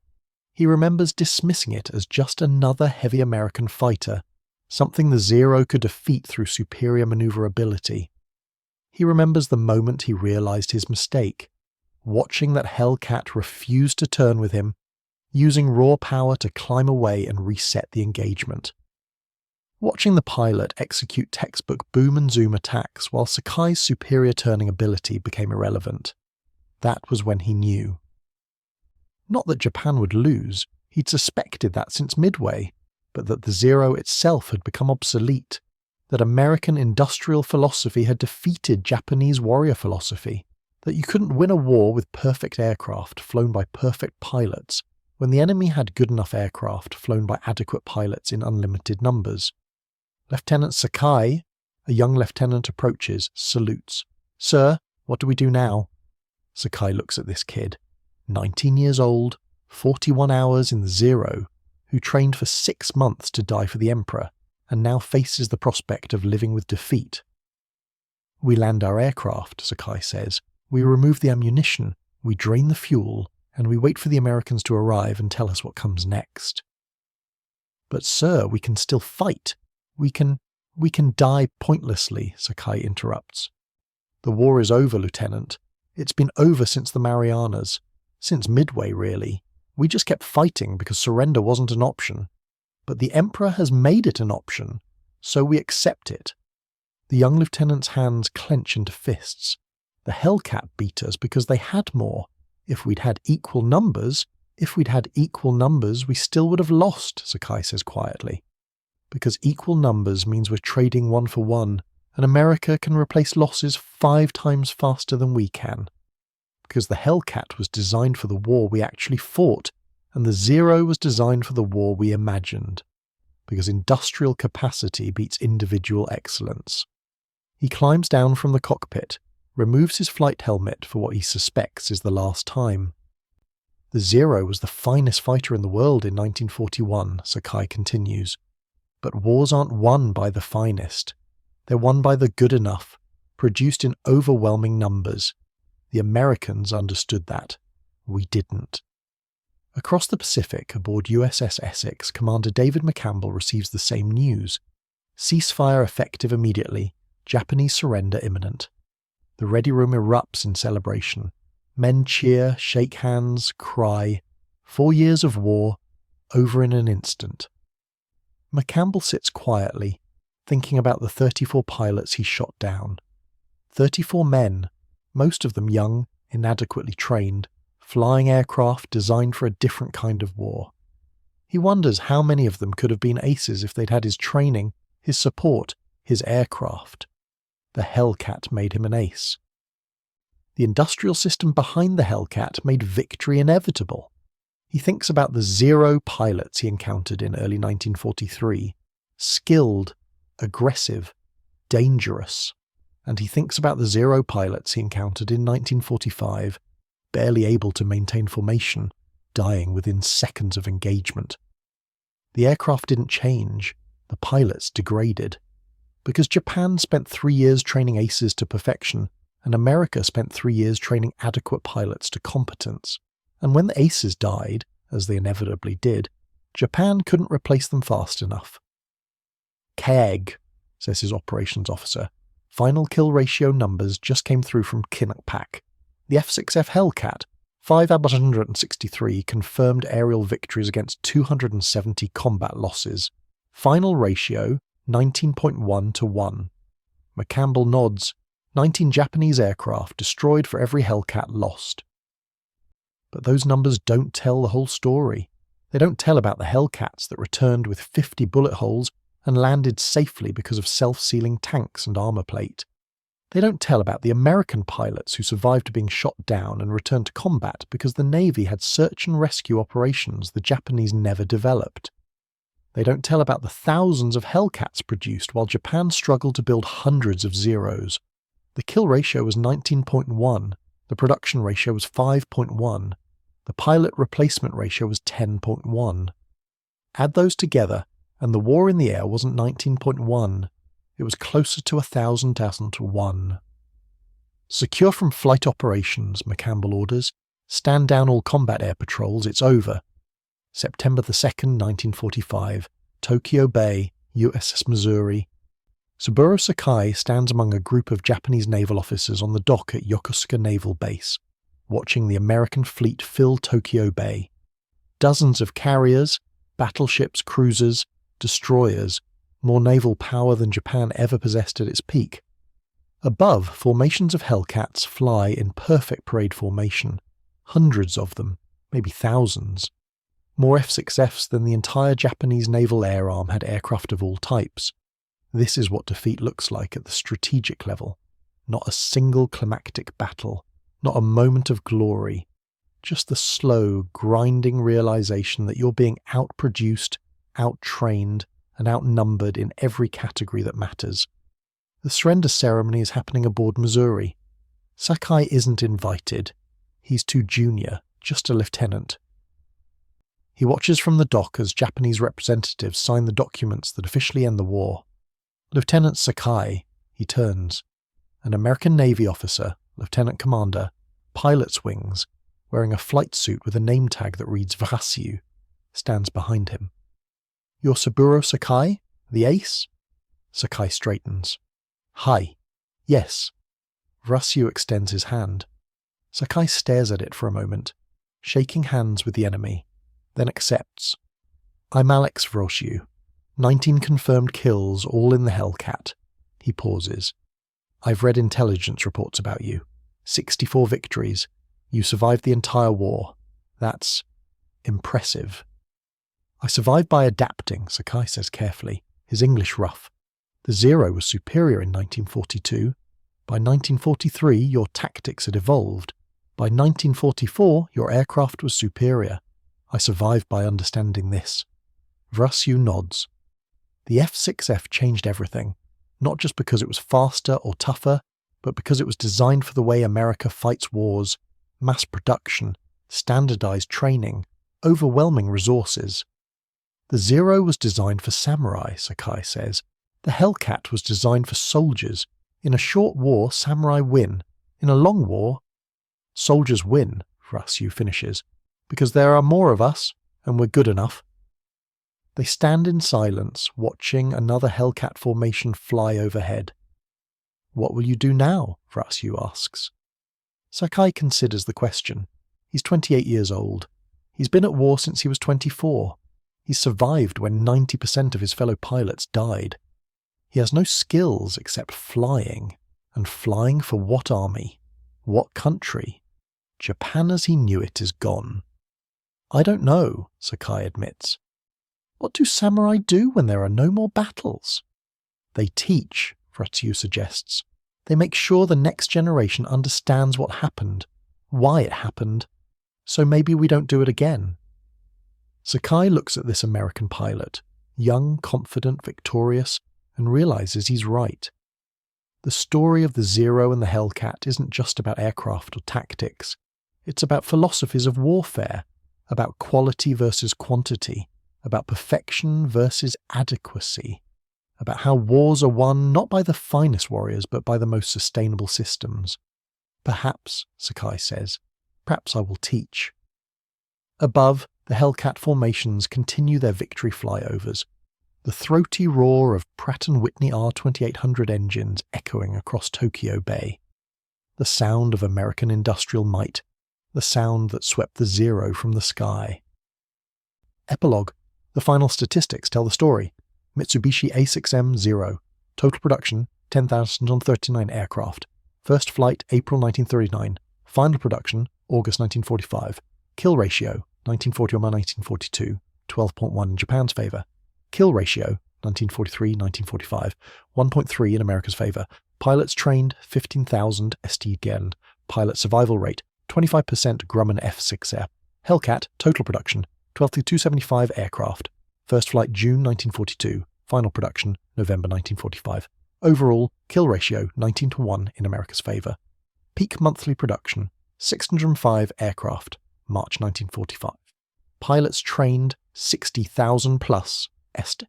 He remembers dismissing it as just another heavy American fighter, something the Zero could defeat through superior maneuverability. He remembers the moment he realized his mistake, watching that Hellcat refuse to turn with him, using raw power to climb away and reset the engagement. Watching the pilot execute textbook boom and zoom attacks while Sakai's superior turning ability became irrelevant. That was when he knew. Not that Japan would lose, he'd suspected that since Midway, but that the Zero itself had become obsolete, that American industrial philosophy had defeated Japanese warrior philosophy, that you couldn't win a war with perfect aircraft flown by perfect pilots when the enemy had good enough aircraft flown by adequate pilots in unlimited numbers. Lieutenant Sakai, a young lieutenant, approaches, salutes. "Sir, what do we do now?" Sakai looks at this kid, 19 years old, 41 hours in the Zero, who trained for 6 months to die for the Emperor, and now faces the prospect of living with defeat. "We land our aircraft," Sakai says. "We remove the ammunition, we drain the fuel, and we wait for the Americans to arrive and tell us what comes next." "But sir, we can still fight. We can die pointlessly," Sakai interrupts. "The war is over, Lieutenant. It's been over since the Marianas. Since Midway, really. We just kept fighting because surrender wasn't an option. But the Emperor has made it an option, so we accept it." The young lieutenant's hands clench into fists. "The Hellcat beat us because they had more. If we'd had equal numbers, we still would have lost," Sakai says quietly. "Because equal numbers means we're trading 1 for 1, and America can replace losses 5 times faster than we can. Because the Hellcat was designed for the war we actually fought, and the Zero was designed for the war we imagined. Because industrial capacity beats individual excellence." He climbs down from the cockpit, removes his flight helmet for what he suspects is the last time. "The Zero was the finest fighter in the world in 1941, Sakai continues. "But wars aren't won by the finest. They're won by the good enough, produced in overwhelming numbers. The Americans understood that. We didn't." Across the Pacific, aboard USS Essex, Commander David McCampbell receives the same news. Ceasefire effective immediately, Japanese surrender imminent. The ready room erupts in celebration. Men cheer, shake hands, cry. 4 years of war, over in an instant. McCampbell sits quietly, thinking about the 34 pilots he shot down. 34 men, most of them young, inadequately trained, flying aircraft designed for a different kind of war. He wonders how many of them could have been aces if they'd had his training, his support, his aircraft. The Hellcat made him an ace. The industrial system behind the Hellcat made victory inevitable. He thinks about the Zero pilots he encountered in early 1943. Skilled, aggressive, dangerous. And he thinks about the Zero pilots he encountered in 1945, barely able to maintain formation, dying within seconds of engagement. The aircraft didn't change, the pilots degraded. Because Japan spent 3 years training aces to perfection, and America spent 3 years training adequate pilots to competence. And when the aces died, as they inevitably did, Japan couldn't replace them fast enough. "Keg," says his operations officer. "Final kill ratio numbers just came through from Kinakpak. The F6F Hellcat, 563 confirmed aerial victories against 270 combat losses. Final ratio, 19.1 to 1. McCampbell nods. 19 Japanese aircraft destroyed for every Hellcat lost. But those numbers don't tell the whole story. They don't tell about the Hellcats that returned with 50 bullet holes and landed safely because of self-sealing tanks and armor plate. They don't tell about the American pilots who survived being shot down and returned to combat because the Navy had search and rescue operations the Japanese never developed. They don't tell about the thousands of Hellcats produced while Japan struggled to build hundreds of Zeros. The kill ratio was 19.1, the production ratio was 5.1, the pilot replacement ratio was 10.1. Add those together, and the war in the air wasn't 19.1, it was closer to 1,000 to 1. "Secure from flight operations," McCampbell orders. "Stand down all combat air patrols, it's over." September the 2nd, 1945, Tokyo Bay, USS Missouri. Saburo Sakai stands among a group of Japanese naval officers on the dock at Yokosuka Naval Base, watching the American fleet fill Tokyo Bay. Dozens of carriers, battleships, cruisers, destroyers, more naval power than Japan ever possessed at its peak. Above, formations of Hellcats fly in perfect parade formation, hundreds of them, maybe thousands. More F6Fs than the entire Japanese naval air arm had aircraft of all types. This is what defeat looks like at the strategic level. Not a single climactic battle, not a moment of glory, just the slow, grinding realization that you're being outproduced, outtrained, and outnumbered in every category that matters. The surrender ceremony is happening aboard Missouri. Sakai isn't invited. He's too junior, just a lieutenant. He watches from the dock as Japanese representatives sign the documents that officially end the war. Lieutenant Sakai, he turns. An American Navy officer, lieutenant commander, pilot's wings, wearing a flight suit with a name tag that reads Vrasiu, stands behind him. "You're Saburo Sakai, the ace?" Sakai straightens. "Hi. Yes." Vrasiu extends his hand. Sakai stares at it for a moment, shaking hands with the enemy, then accepts. "I'm Alex Vrasiu. 19 confirmed kills, all in the Hellcat." He pauses. "I've read intelligence reports about you. 64 victories. You survived the entire war. That's impressive." "I survived by adapting," Sakai says carefully, his English rough. "The Zero was superior in 1942. By 1943, your tactics had evolved. By 1944, your aircraft was superior. I survived by understanding this." Vrasiu nods. The F6F changed everything, not just because it was faster or tougher, but because it was designed for the way America fights wars: mass production, standardized training, overwhelming resources. The Zero was designed for samurai, Sakai says. The Hellcat was designed for soldiers. In a short war, samurai win. In a long war, soldiers win, Vrasiu finishes, because there are more of us, and we're good enough. They stand in silence, watching another Hellcat formation fly overhead. "What will you do now?" Vrasiu asks. Sakai considers the question. He's 28 years old. He's been at war since he was 24. He's survived when 90% of his fellow pilots died. He has no skills except flying. And flying for what army? What country? Japan as he knew it is gone. "I don't know," Sakai admits. "What do samurai do when there are no more battles?" "They teach," Vrasiu suggests. "They make sure the next generation understands what happened, why it happened, so maybe we don't do it again." Sakai looks at this American pilot, young, confident, victorious, and realizes he's right. The story of the Zero and the Hellcat isn't just about aircraft or tactics. It's about philosophies of warfare, about quality versus quantity, about perfection versus adequacy, about how wars are won not by the finest warriors but by the most sustainable systems. "Perhaps," Sakai says, "perhaps I will teach." Above, the Hellcat formations continue their victory flyovers, the throaty roar of Pratt & Whitney R2800 engines echoing across Tokyo Bay. The sound of American industrial might, the sound that swept the Zero from the sky. Epilogue. The final statistics tell the story. Mitsubishi A6M-0. Total production, 10,039 aircraft. First flight, April 1939. Final production, August 1945. Kill ratio, 1940/1942, 12.1 in Japan's favour. Kill ratio, 1943-1945, 1.3 in America's favour. Pilots trained, 15,000 ST-Geld. Pilot survival rate, 25% Grumman F6F. Hellcat, total production, 12,275 aircraft. First flight June 1942. Final production November 1945. Overall, kill ratio 19-1 in America's favour. Peak monthly production, 605 aircraft, March 1945. Pilots trained, 60,000 plus. Est.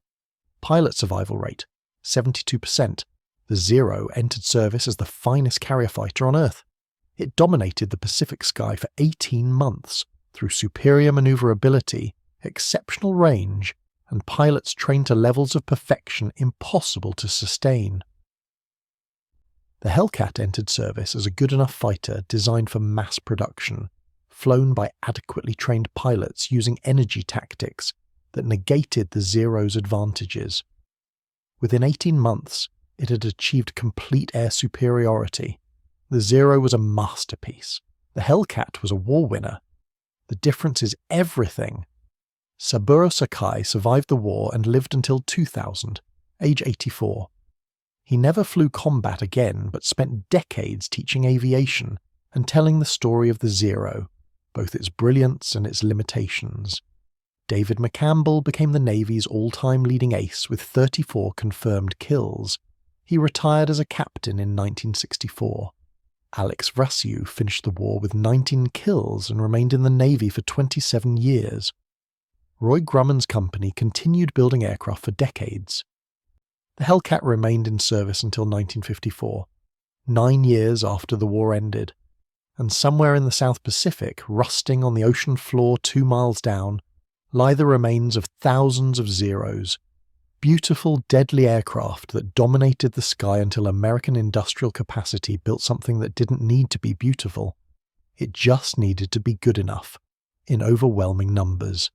Pilot survival rate, 72%. The Zero entered service as the finest carrier fighter on Earth. It dominated the Pacific sky for 18 months through superior maneuverability, exceptional range, and pilots trained to levels of perfection impossible to sustain. The Hellcat entered service as a good enough fighter designed for mass production, flown by adequately trained pilots using energy tactics that negated the Zero's advantages. Within 18 months, it had achieved complete air superiority. The Zero was a masterpiece. The Hellcat was a war winner. The difference is everything. Saburo Sakai survived the war and lived until 2000, age 84. He never flew combat again, but spent decades teaching aviation and telling the story of the Zero, both its brilliance and its limitations. David McCampbell became the Navy's all-time leading ace with 34 confirmed kills. He retired as a captain in 1964. Alex Vrasiu finished the war with 19 kills and remained in the Navy for 27 years. Roy Grumman's company continued building aircraft for decades. The Hellcat remained in service until 1954, 9 years after the war ended, and somewhere in the South Pacific, rusting on the ocean floor 2 miles down, lie the remains of thousands of Zeros, beautiful, deadly aircraft that dominated the sky until American industrial capacity built something that didn't need to be beautiful. It just needed to be good enough, in overwhelming numbers.